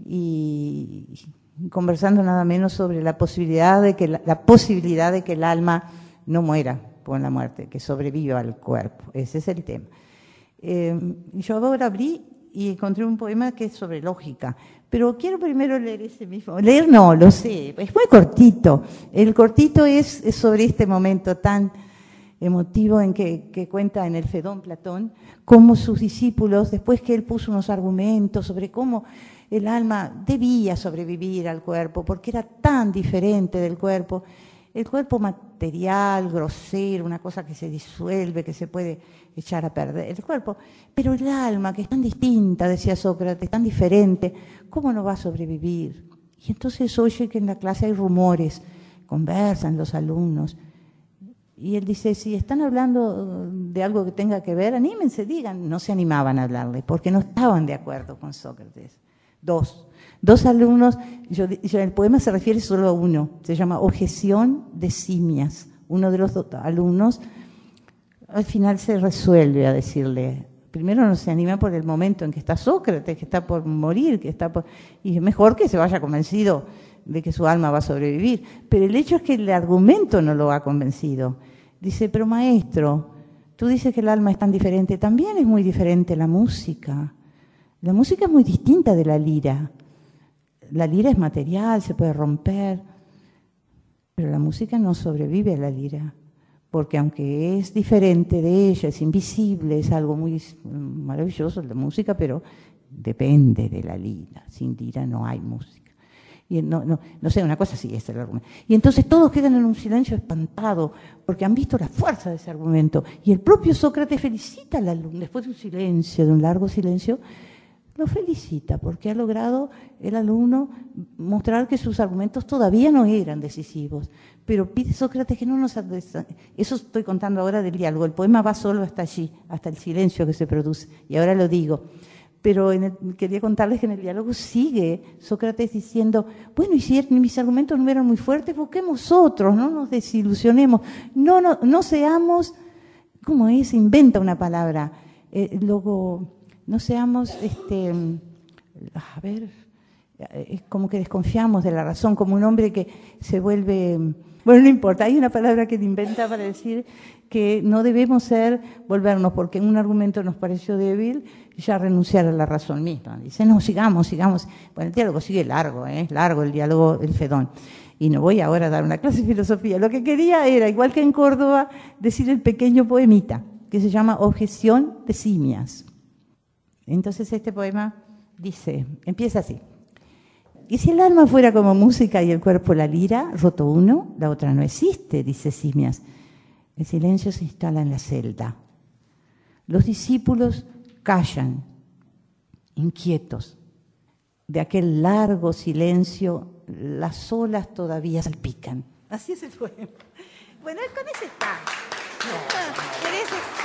y conversando nada menos sobre la posibilidad de que el alma no muera por la muerte, que sobreviva al cuerpo. Ese es el tema. Yo ahora abrí y encontré un poema que es sobre lógica, pero quiero primero leer ese mismo. Leer no, lo sé, es muy cortito. El cortito es sobre este momento tan emotivo en que cuenta en el Fedón Platón, cómo sus discípulos, después que él puso unos argumentos sobre cómo el alma debía sobrevivir al cuerpo, porque era tan diferente del cuerpo, el cuerpo material, grosero, una cosa que se disuelve, que se puede echar a perder, el cuerpo, pero el alma, que es tan distinta, decía Sócrates, tan diferente, ¿cómo no va a sobrevivir? Y entonces oye que en la clase hay rumores, conversan los alumnos, y él dice, si están hablando de algo que tenga que ver, anímense, digan. No se animaban a hablarle, porque no estaban de acuerdo con Sócrates. Dos alumnos, el poema se refiere solo a uno, se llama Objeción de Simias. Uno de los alumnos al final se resuelve a decirle primero no se anima por el momento en que está Sócrates, que está por morir, y es mejor que se vaya convencido de que su alma va a sobrevivir. Pero el hecho es que el argumento no lo ha convencido. Dice, pero maestro, tú dices que el alma es tan diferente. También es muy diferente la música. La música es muy distinta de la lira. La lira es material, se puede romper, pero la música no sobrevive a la lira, porque aunque es diferente de ella, es invisible, es algo muy maravilloso la música, pero depende de la lira. Sin lira no hay música. Y no sé, una cosa así es el argumento. Y entonces todos quedan en un silencio espantado, porque han visto la fuerza de ese argumento. Y el propio Sócrates felicita al alumno, después de un silencio, de un largo silencio, lo felicita porque ha logrado el alumno mostrar que sus argumentos todavía no eran decisivos. Pero pide Sócrates que no nos... Eso estoy contando ahora del diálogo. El poema va solo hasta allí, hasta el silencio que se produce. Y ahora lo digo. Pero quería contarles que en el diálogo sigue Sócrates diciendo, bueno, y si mis argumentos no eran muy fuertes, busquemos otros, no nos desilusionemos, no seamos... ¿Cómo es? Inventa una palabra. Luego... No seamos, es como que desconfiamos de la razón, como un hombre que se vuelve, bueno, no importa, hay una palabra que inventa para decir que no debemos volvernos, porque un argumento nos pareció débil, ya renunciar a la razón misma. Dice, no, sigamos. Bueno, el diálogo sigue largo, es largo el diálogo, el Fedón. Y no voy ahora a dar una clase de filosofía. Lo que quería era, igual que en Córdoba, decir el pequeño poemita, que se llama Objeción de Simias. Entonces este poema dice, empieza así. Y si el alma fuera como música y el cuerpo la lira, roto uno, la otra no existe, dice Simias. El silencio se instala en la celda. Los discípulos callan, inquietos. De aquel largo silencio, las olas todavía salpican. Así es el poema. Bueno, con ese está.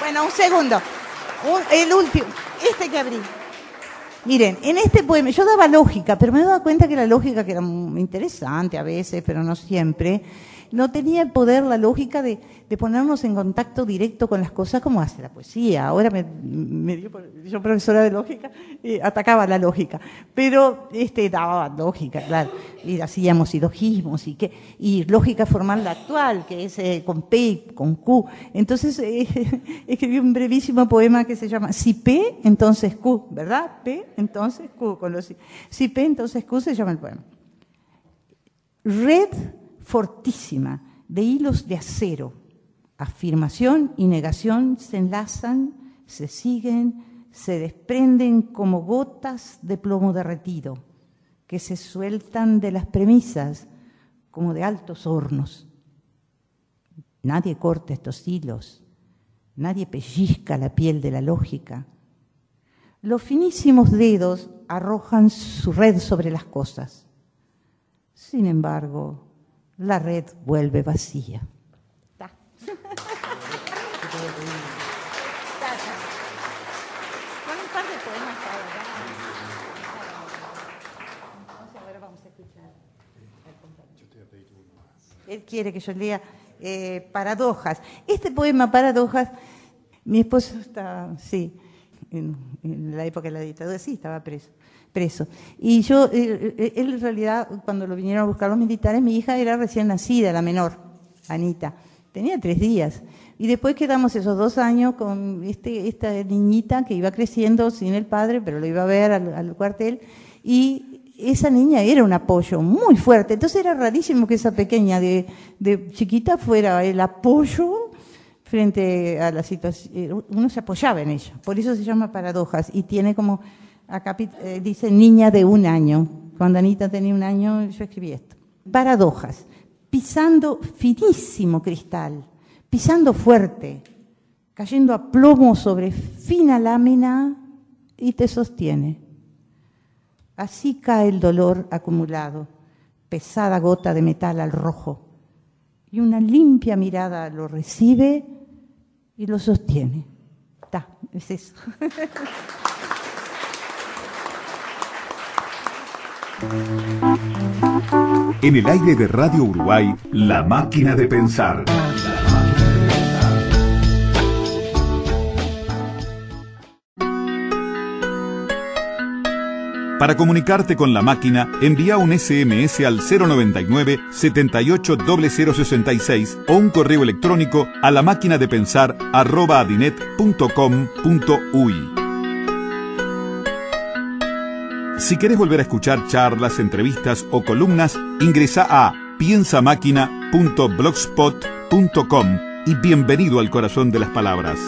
Bueno, un segundo. El último, este que abrí. Miren, en este poema, yo daba lógica, pero me daba cuenta que la lógica, que era muy interesante a veces, pero no siempre, no tenía el poder, la lógica de ponernos en contacto directo con las cosas como hace la poesía. Ahora me dio, yo profesora de lógica, atacaba la lógica, pero daba lógica, claro, y hacíamos silogismos y lógica formal la actual, que es con P y con Q. Entonces escribí un brevísimo poema que se llama Si P, entonces Q, ¿verdad? P, entonces Q. Si P, entonces Q se llama el poema. Red fortísima de hilos de acero. Afirmación y negación se enlazan, se siguen, se desprenden como gotas de plomo derretido, que se sueltan de las premisas como de altos hornos. Nadie corta estos hilos, nadie pellizca la piel de la lógica. Los finísimos dedos arrojan su red sobre las cosas. Sin embargo, la red vuelve vacía. Está. Con un par de poemas ahora. Entonces ahora vamos a escuchar. Él quiere que yo lea Paradojas. Este poema, Paradojas, mi esposo está, sí, en la época de la dictadura, sí, estaba preso. Y yo, él en realidad, cuando lo vinieron a buscar los militares, mi hija era recién nacida, la menor, Anita. Tenía 3 días. Y después quedamos esos 2 años con esta niñita que iba creciendo sin el padre, pero lo iba a ver al cuartel. Y esa niña era un apoyo muy fuerte. Entonces era rarísimo que esa pequeña de chiquita fuera el apoyo frente a la situación. Uno se apoyaba en ella. Por eso se llama Paradojas. Y tiene como... Acá dice niña de 1 año. Cuando Anita tenía 1 año, yo escribí esto. Paradojas. Pisando finísimo cristal, pisando fuerte, cayendo a plomo sobre fina lámina y te sostiene. Así cae el dolor acumulado, pesada gota de metal al rojo, y una limpia mirada lo recibe y lo sostiene. Es eso. En el aire de Radio Uruguay, La Máquina de Pensar. Para comunicarte con la máquina, envía un SMS al 099 78 0066 o un correo electrónico a lamaquinadepensar@adinet.com.uy. Si querés volver a escuchar charlas, entrevistas o columnas, ingresa a piensamáquina.blogspot.com y bienvenido al corazón de las palabras.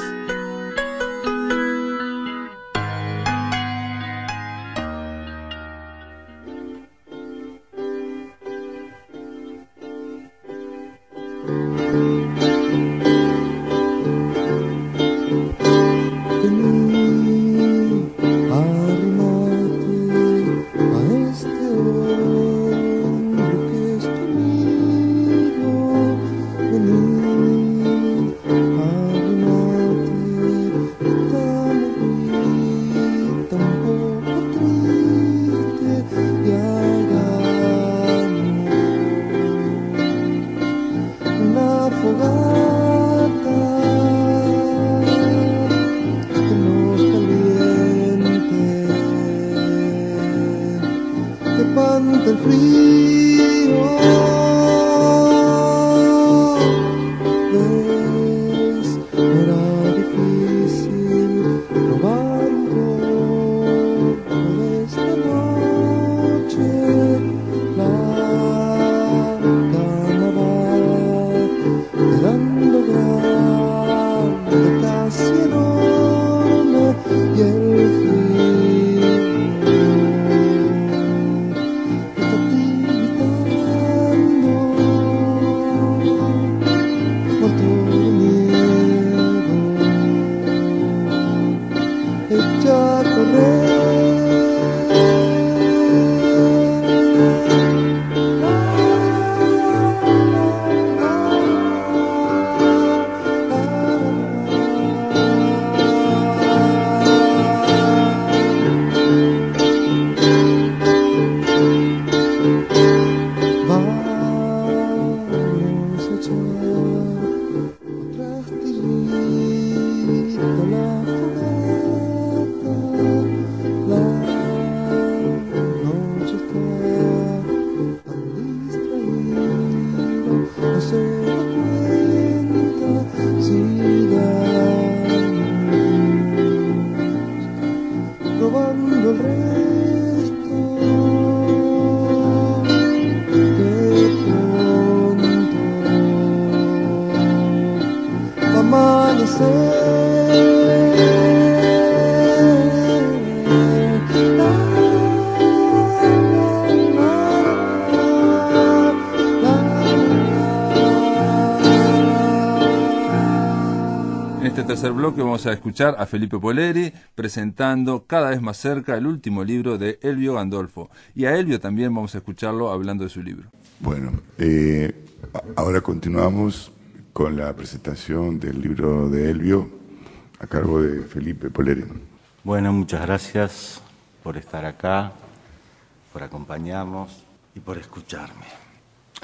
Tercer bloque vamos a escuchar a Felipe Poleri presentando Cada vez más cerca, el último libro de Elvio Gandolfo, y a Elvio también vamos a escucharlo hablando de su libro. Bueno, ahora continuamos con la presentación del libro de Elvio a cargo de Felipe Poleri. Bueno, muchas gracias por estar acá, por acompañarnos y por escucharme.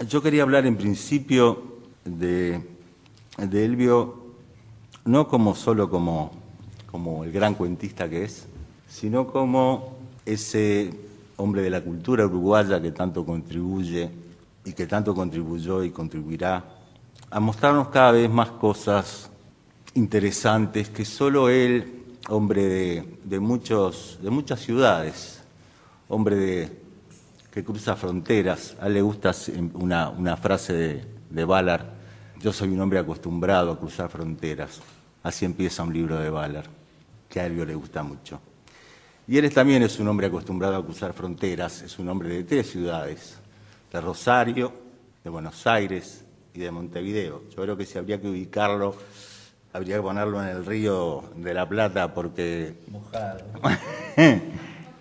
Yo quería hablar en principio de Elvio, no solo como el gran cuentista que es, sino como ese hombre de la cultura uruguaya que tanto contribuye y que tanto contribuyó y contribuirá a mostrarnos cada vez más cosas interesantes que solo él, hombre de muchas ciudades, hombre que cruza fronteras. A él le gusta una frase de Ballard: yo soy un hombre acostumbrado a cruzar fronteras. Así empieza un libro de Ballard, que a Elvio le gusta mucho. Y él también es un hombre acostumbrado a cruzar fronteras, es un hombre de 3 ciudades, de Rosario, de Buenos Aires y de Montevideo. Yo creo que si habría que ubicarlo, habría que ponerlo en el Río de la Plata, porque mojado.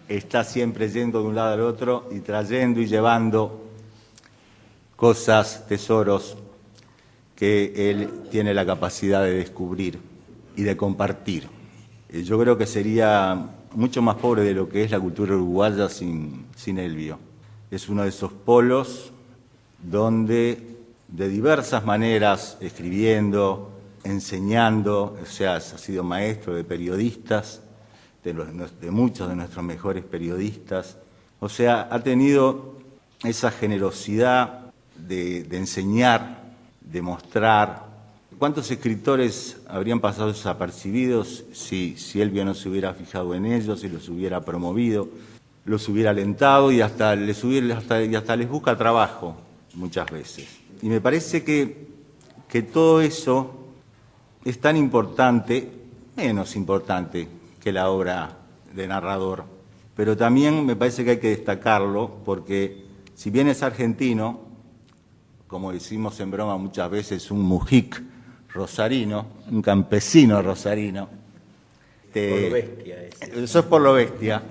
Está siempre yendo de un lado al otro y trayendo y llevando cosas, tesoros, que él tiene la capacidad de descubrir y de compartir. Yo creo que sería mucho más pobre de lo que es la cultura uruguaya sin Elvio. Es uno de esos polos donde de diversas maneras, escribiendo, enseñando, o sea, ha sido maestro de periodistas, de muchos de nuestros mejores periodistas. O sea, ha tenido esa generosidad de enseñar, de mostrar. ¿Cuántos escritores habrían pasado desapercibidos si Elvio no se hubiera fijado en ellos, si los hubiera promovido, los hubiera alentado y hasta les busca trabajo muchas veces? Y me parece que todo eso es tan importante, menos importante que la obra de narrador, pero también me parece que hay que destacarlo porque si bien es argentino, como decimos en broma muchas veces, un mujic rosarino, un campesino rosarino. Por lo bestia. Eso es por lo bestia.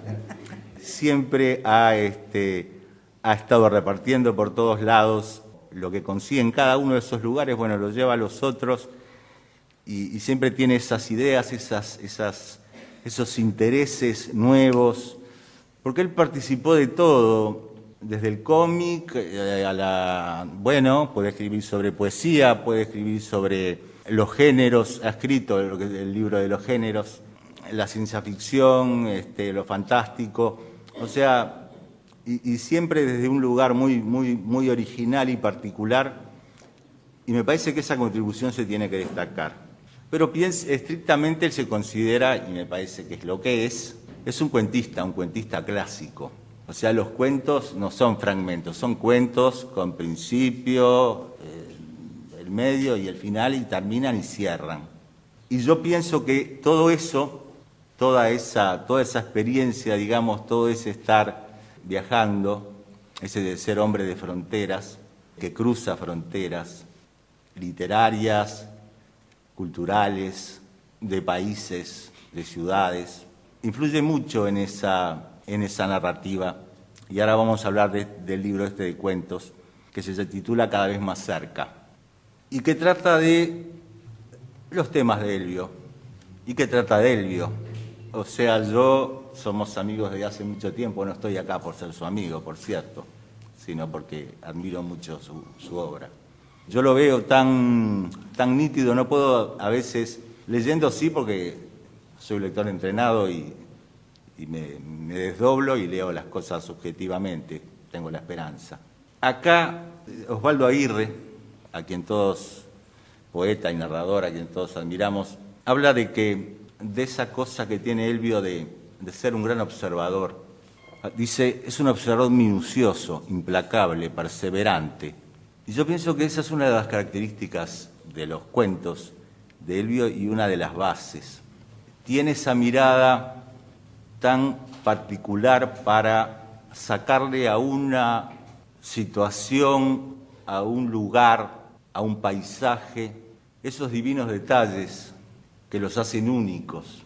Siempre ha estado repartiendo por todos lados lo que consigue en cada uno de esos lugares, bueno, lo lleva a los otros y siempre tiene esas ideas, esos intereses nuevos, porque él participó de todo, desde el cómic puede escribir sobre poesía, puede escribir sobre los géneros, ha escrito el libro de los géneros, la ciencia ficción, lo fantástico, o sea, y siempre desde un lugar muy original y particular, y me parece que esa contribución se tiene que destacar. Pero estrictamente él se considera, y me parece que es lo que es un cuentista clásico. O sea, los cuentos no son fragmentos, son cuentos con principio, el medio y el final, y terminan y cierran. Y yo pienso que todo eso, toda esa experiencia, digamos, todo ese estar viajando, ese de ser hombre de fronteras, que cruza fronteras literarias, culturales, de países, de ciudades, influye mucho en esa narrativa. Y ahora vamos a hablar del libro de cuentos, que se titula Cada vez más cerca, y que trata de los temas de Elvio, y que trata de Elvio. O sea, somos amigos desde hace mucho tiempo, no estoy acá por ser su amigo, por cierto, sino porque admiro mucho su obra. Yo lo veo tan nítido, no puedo a veces, leyendo sí, porque soy un lector entrenado y me desdoblo y leo las cosas subjetivamente, tengo la esperanza. Acá, Osvaldo Aguirre, a quien todos, poeta y narrador, a quien todos admiramos, habla de esa cosa que tiene Elvio de ser un gran observador. Dice, es un observador minucioso, implacable, perseverante. Y yo pienso que esa es una de las características de los cuentos de Elvio y una de las bases. Tiene esa mirada tan particular para sacarle a una situación, a un lugar, a un paisaje, esos divinos detalles que los hacen únicos.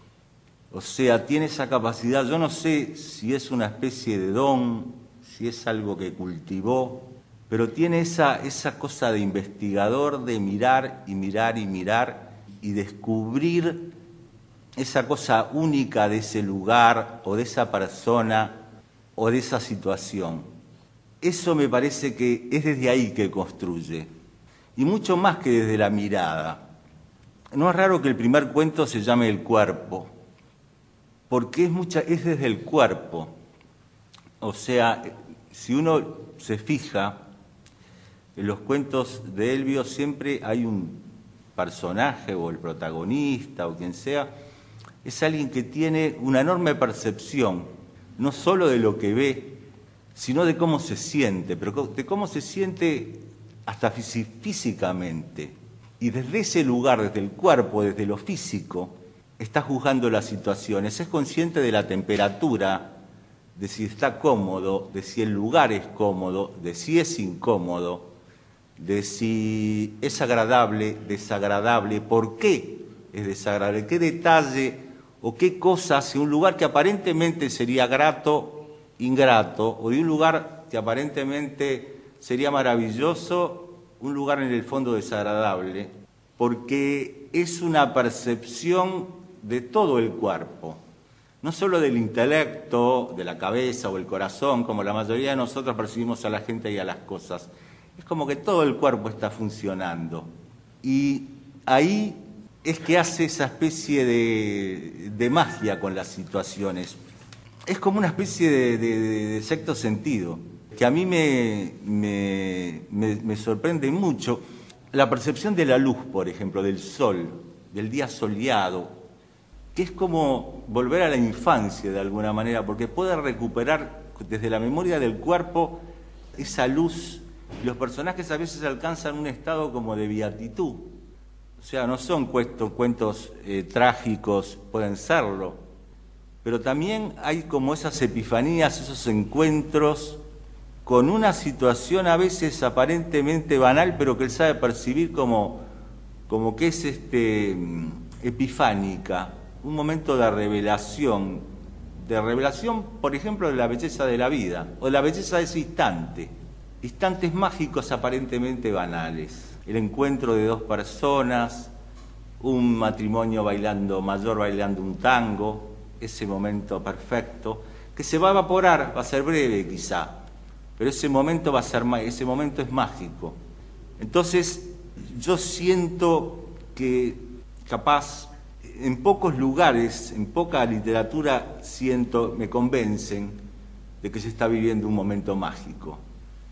O sea, tiene esa capacidad, yo no sé si es una especie de don, si es algo que cultivó, pero tiene esa cosa de investigador, de mirar y mirar y mirar y descubrir esa cosa única de ese lugar o de esa persona o de esa situación. Eso me parece que es desde ahí que construye, y mucho más que desde la mirada. No es raro que el primer cuento se llame El cuerpo, porque es desde el cuerpo. O sea, si uno se fija, en los cuentos de Elvio siempre hay un personaje o el protagonista o quien sea, es alguien que tiene una enorme percepción, no solo de lo que ve, sino de cómo se siente, pero de cómo se siente hasta físicamente. Y desde ese lugar, desde el cuerpo, desde lo físico, está juzgando las situaciones, es consciente de la temperatura, de si está cómodo, de si el lugar es cómodo, de si es incómodo, de si es agradable, desagradable, por qué es desagradable, qué detalle o qué cosa hace un lugar que aparentemente sería grato, ingrato, o de un lugar que aparentemente sería maravilloso, un lugar en el fondo desagradable, porque es una percepción de todo el cuerpo, no solo del intelecto, de la cabeza o el corazón, como la mayoría de nosotros percibimos a la gente y a las cosas. Es como que todo el cuerpo está funcionando. Y ahí es que hace esa especie de magia con las situaciones. Es como una especie de sexto sentido, que a mí me sorprende mucho. La percepción de la luz, por ejemplo, del sol, del día soleado, que es como volver a la infancia de alguna manera, porque puede recuperar desde la memoria del cuerpo esa luz. Los personajes a veces alcanzan un estado como de beatitud. O sea, no son cuentos trágicos, pueden serlo, pero también hay como esas epifanías, esos encuentros con una situación a veces aparentemente banal, pero que él sabe percibir como que es epifánica, un momento de revelación, por ejemplo, de la belleza de la vida, o de la belleza de ese instante, instantes mágicos aparentemente banales, el encuentro de dos personas, un matrimonio mayor bailando un tango, ese momento perfecto, que se va a evaporar, va a ser breve quizá, pero ese momento es mágico. Entonces, yo siento que capaz en pocos lugares, en poca literatura, me convencen de que se está viviendo un momento mágico.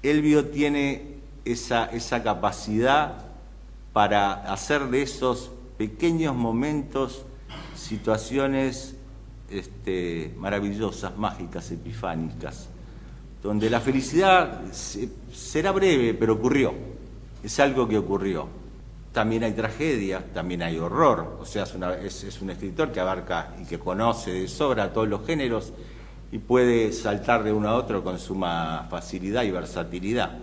Elvio tiene esa capacidad para hacer de esos pequeños momentos situaciones maravillosas, mágicas, epifánicas, donde la felicidad será breve, pero ocurrió, es algo que ocurrió. También hay tragedia, también hay horror, o sea, es un escritor que abarca y que conoce de sobra todos los géneros y puede saltar de uno a otro con suma facilidad y versatilidad.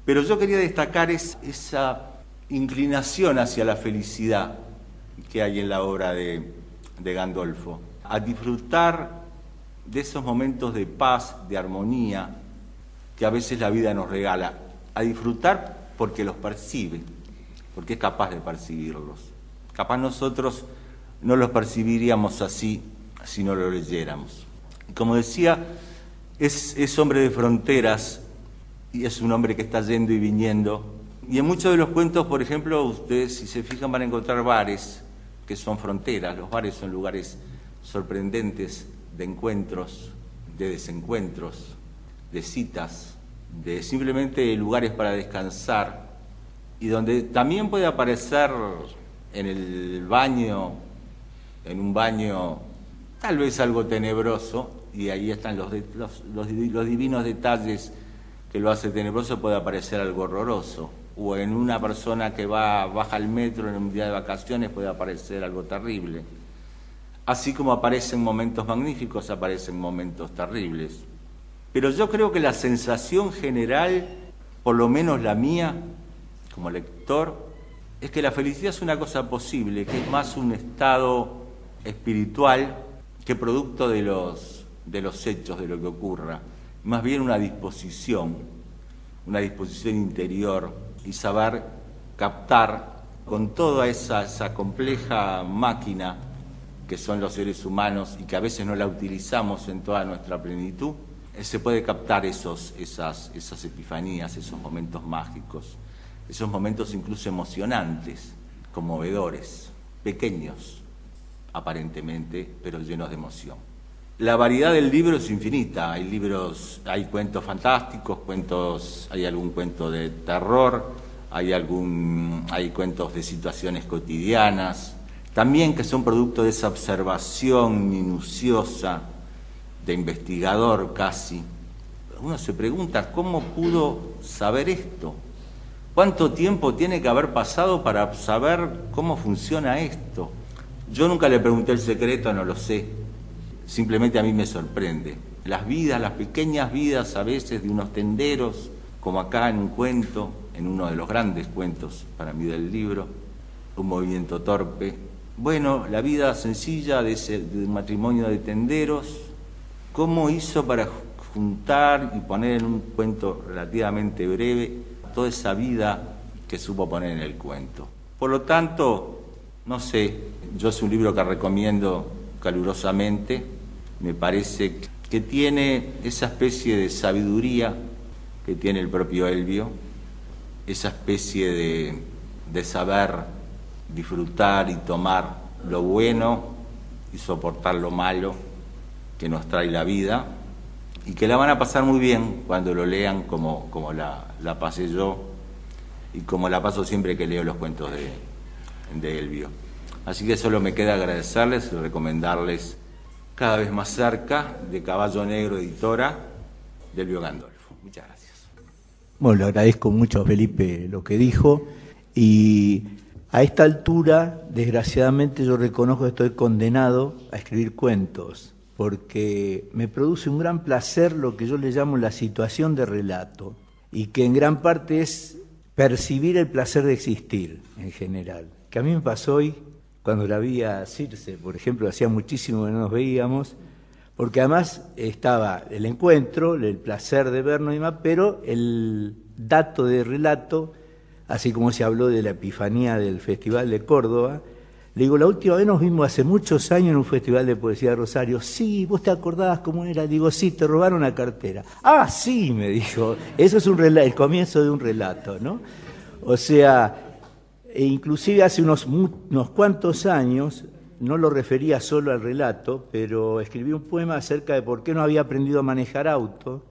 Pero yo quería destacar esa inclinación hacia la felicidad que hay en la obra de Gandolfo, a disfrutar de esos momentos de paz, de armonía, que a veces la vida nos regala, a disfrutar porque los percibe, porque es capaz de percibirlos. Capaz nosotros no los percibiríamos así si no lo leyéramos. Como decía, es hombre de fronteras y es un hombre que está yendo y viniendo. Y en muchos de los cuentos, por ejemplo, ustedes si se fijan van a encontrar bares que son fronteras. Los bares son lugares sorprendentes de encuentros, de desencuentros, de citas, de simplemente lugares para descansar, y donde también puede aparecer en el baño, en un baño tal vez algo tenebroso, y ahí están los divinos detalles que lo hace tenebroso, puede aparecer algo horroroso, o en una persona que baja al metro en un día de vacaciones puede aparecer algo terrible. Así como aparecen momentos magníficos, aparecen momentos terribles. Pero yo creo que la sensación general, por lo menos la mía, como lector, es que la felicidad es una cosa posible, que es más un estado espiritual que producto de los hechos, de lo que ocurra. Más bien una disposición interior, y saber captar con toda esa compleja máquina que son los seres humanos y que a veces no la utilizamos en toda nuestra plenitud, se puede captar esas epifanías, esos momentos mágicos, esos momentos incluso emocionantes, conmovedores, pequeños aparentemente, pero llenos de emoción. La variedad del libro es infinita, hay cuentos fantásticos, hay algún cuento de terror, hay cuentos de situaciones cotidianas, también que son producto de esa observación minuciosa, de investigador casi. Uno se pregunta, ¿cómo pudo saber esto? ¿Cuánto tiempo tiene que haber pasado para saber cómo funciona esto? Yo nunca le pregunté el secreto, no lo sé. Simplemente a mí me sorprende. Las pequeñas vidas a veces de unos tenderos, como acá en un cuento, en uno de los grandes cuentos para mí del libro, Un movimiento torpe. Bueno, la vida sencilla de un matrimonio de tenderos, cómo hizo para juntar y poner en un cuento relativamente breve toda esa vida que supo poner en el cuento. Por lo tanto, no sé, yo es un libro que recomiendo calurosamente, me parece que tiene esa especie de sabiduría que tiene el propio Elvio, esa especie de saber disfrutar y tomar lo bueno y soportar lo malo que nos trae la vida, y que la van a pasar muy bien cuando lo lean como la pasé yo y como la paso siempre que leo los cuentos de Elvio. Así que solo me queda agradecerles y recomendarles Cada vez más cerca, de Caballo Negro Editora, de Elvio Gandolfo. Muchas gracias. Bueno, le agradezco mucho a Felipe lo que dijo, y a esta altura, desgraciadamente, yo reconozco que estoy condenado a escribir cuentos, porque me produce un gran placer lo que yo le llamo la situación de relato, y que en gran parte es percibir el placer de existir en general. Que a mí me pasó hoy, cuando la vi a Circe, por ejemplo, hacía muchísimo que no nos veíamos, porque además estaba el encuentro, el placer de vernos y demás, pero el dato de relato, así como se habló de la epifanía del Festival de Córdoba, le digo, la última vez nos vimos hace muchos años en un festival de poesía de Rosario. Sí, ¿vos te acordabas cómo era? Digo, sí, te robaron la cartera. Ah, sí, me dijo, eso es el comienzo de un relato, ¿no? O sea, inclusive hace unos cuantos años, no lo refería solo al relato, pero escribí un poema acerca de por qué no había aprendido a manejar auto,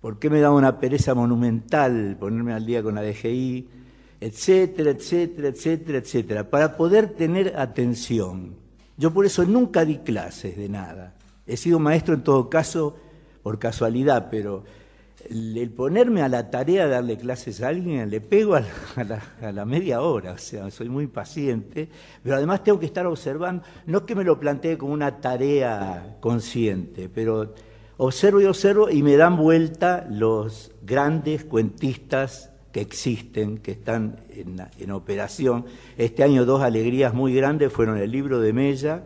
por qué me daba una pereza monumental ponerme al día con la DGI, etcétera, etcétera, etcétera, etcétera, para poder tener atención. Yo por eso nunca di clases de nada. He sido maestro en todo caso por casualidad, pero el ponerme a la tarea de darle clases a alguien, le pego a la media hora, o sea, soy muy paciente, pero además tengo que estar observando, no es que me lo plantee como una tarea consciente, pero observo y me dan vuelta los grandes cuentistas que existen, que están en operación. Este año 2 alegrías muy grandes fueron el libro de Mella,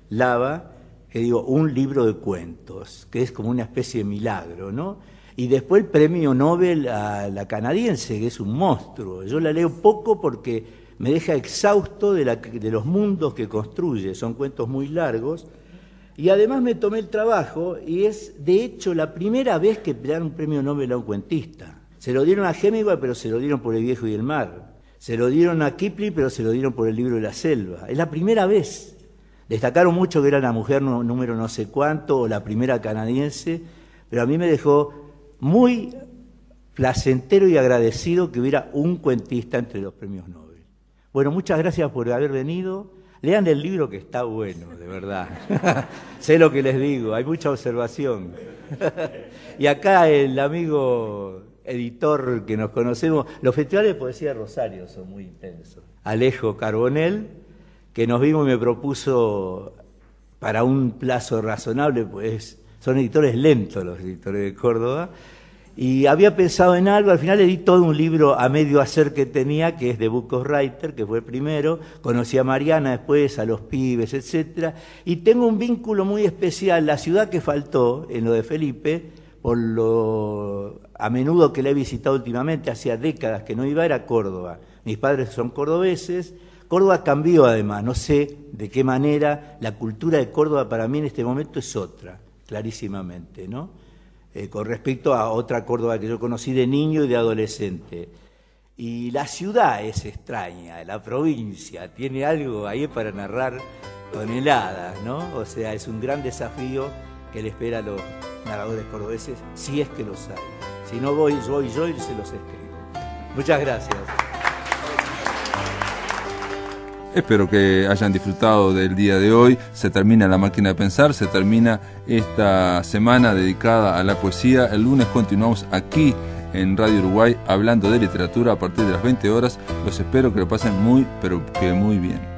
Lava, que digo, un libro de cuentos, que es como una especie de milagro, ¿no? Y después el premio Nobel a la canadiense, que es un monstruo. Yo la leo poco porque me deja exhausto de los mundos que construye, son cuentos muy largos. Y además me tomé el trabajo, y es de hecho la primera vez que dan un premio Nobel a un cuentista. Se lo dieron a Hemingway, pero se lo dieron por El viejo y el mar. Se lo dieron a Kipling, pero se lo dieron por El libro de la selva. Es la primera vez. Destacaron mucho que era la mujer número no sé cuánto, o la primera canadiense, pero a mí me dejó muy placentero y agradecido que hubiera un cuentista entre los premios Nobel. Bueno, muchas gracias por haber venido. Lean el libro, que está bueno, de verdad. Sé lo que les digo, hay mucha observación. Y acá el amigo editor que nos conocemos, los festivales de poesía de Rosario son muy intensos. Alejo Carbonell, que nos vimos y me propuso para un plazo razonable, pues son editores lentos los editores de Córdoba, y había pensado en algo. Al final le di todo un libro a medio hacer que tenía, que es The Book of Writer, que fue el primero. Conocí a Mariana después, a los pibes, etcétera, y tengo un vínculo muy especial. La ciudad que faltó en lo de Felipe, por lo a menudo que la he visitado últimamente, hacía décadas que no iba, era Córdoba. Mis padres son cordobeses. Córdoba cambió además, no sé de qué manera. La cultura de Córdoba para mí en este momento es otra, clarísimamente, ¿no? Con respecto a otra Córdoba que yo conocí de niño y de adolescente. Y la ciudad es extraña, la provincia, tiene algo ahí para narrar toneladas, ¿no? O sea, es un gran desafío que le espera a los narradores cordobeses, si es que los hay. Si no voy yo y se los escribo. Muchas gracias. Espero que hayan disfrutado del día de hoy. Se termina La Máquina de Pensar, se termina esta semana dedicada a la poesía. El lunes continuamos aquí en Radio Uruguay hablando de literatura a partir de las 20 horas. Los espero que lo pasen muy, pero que muy bien.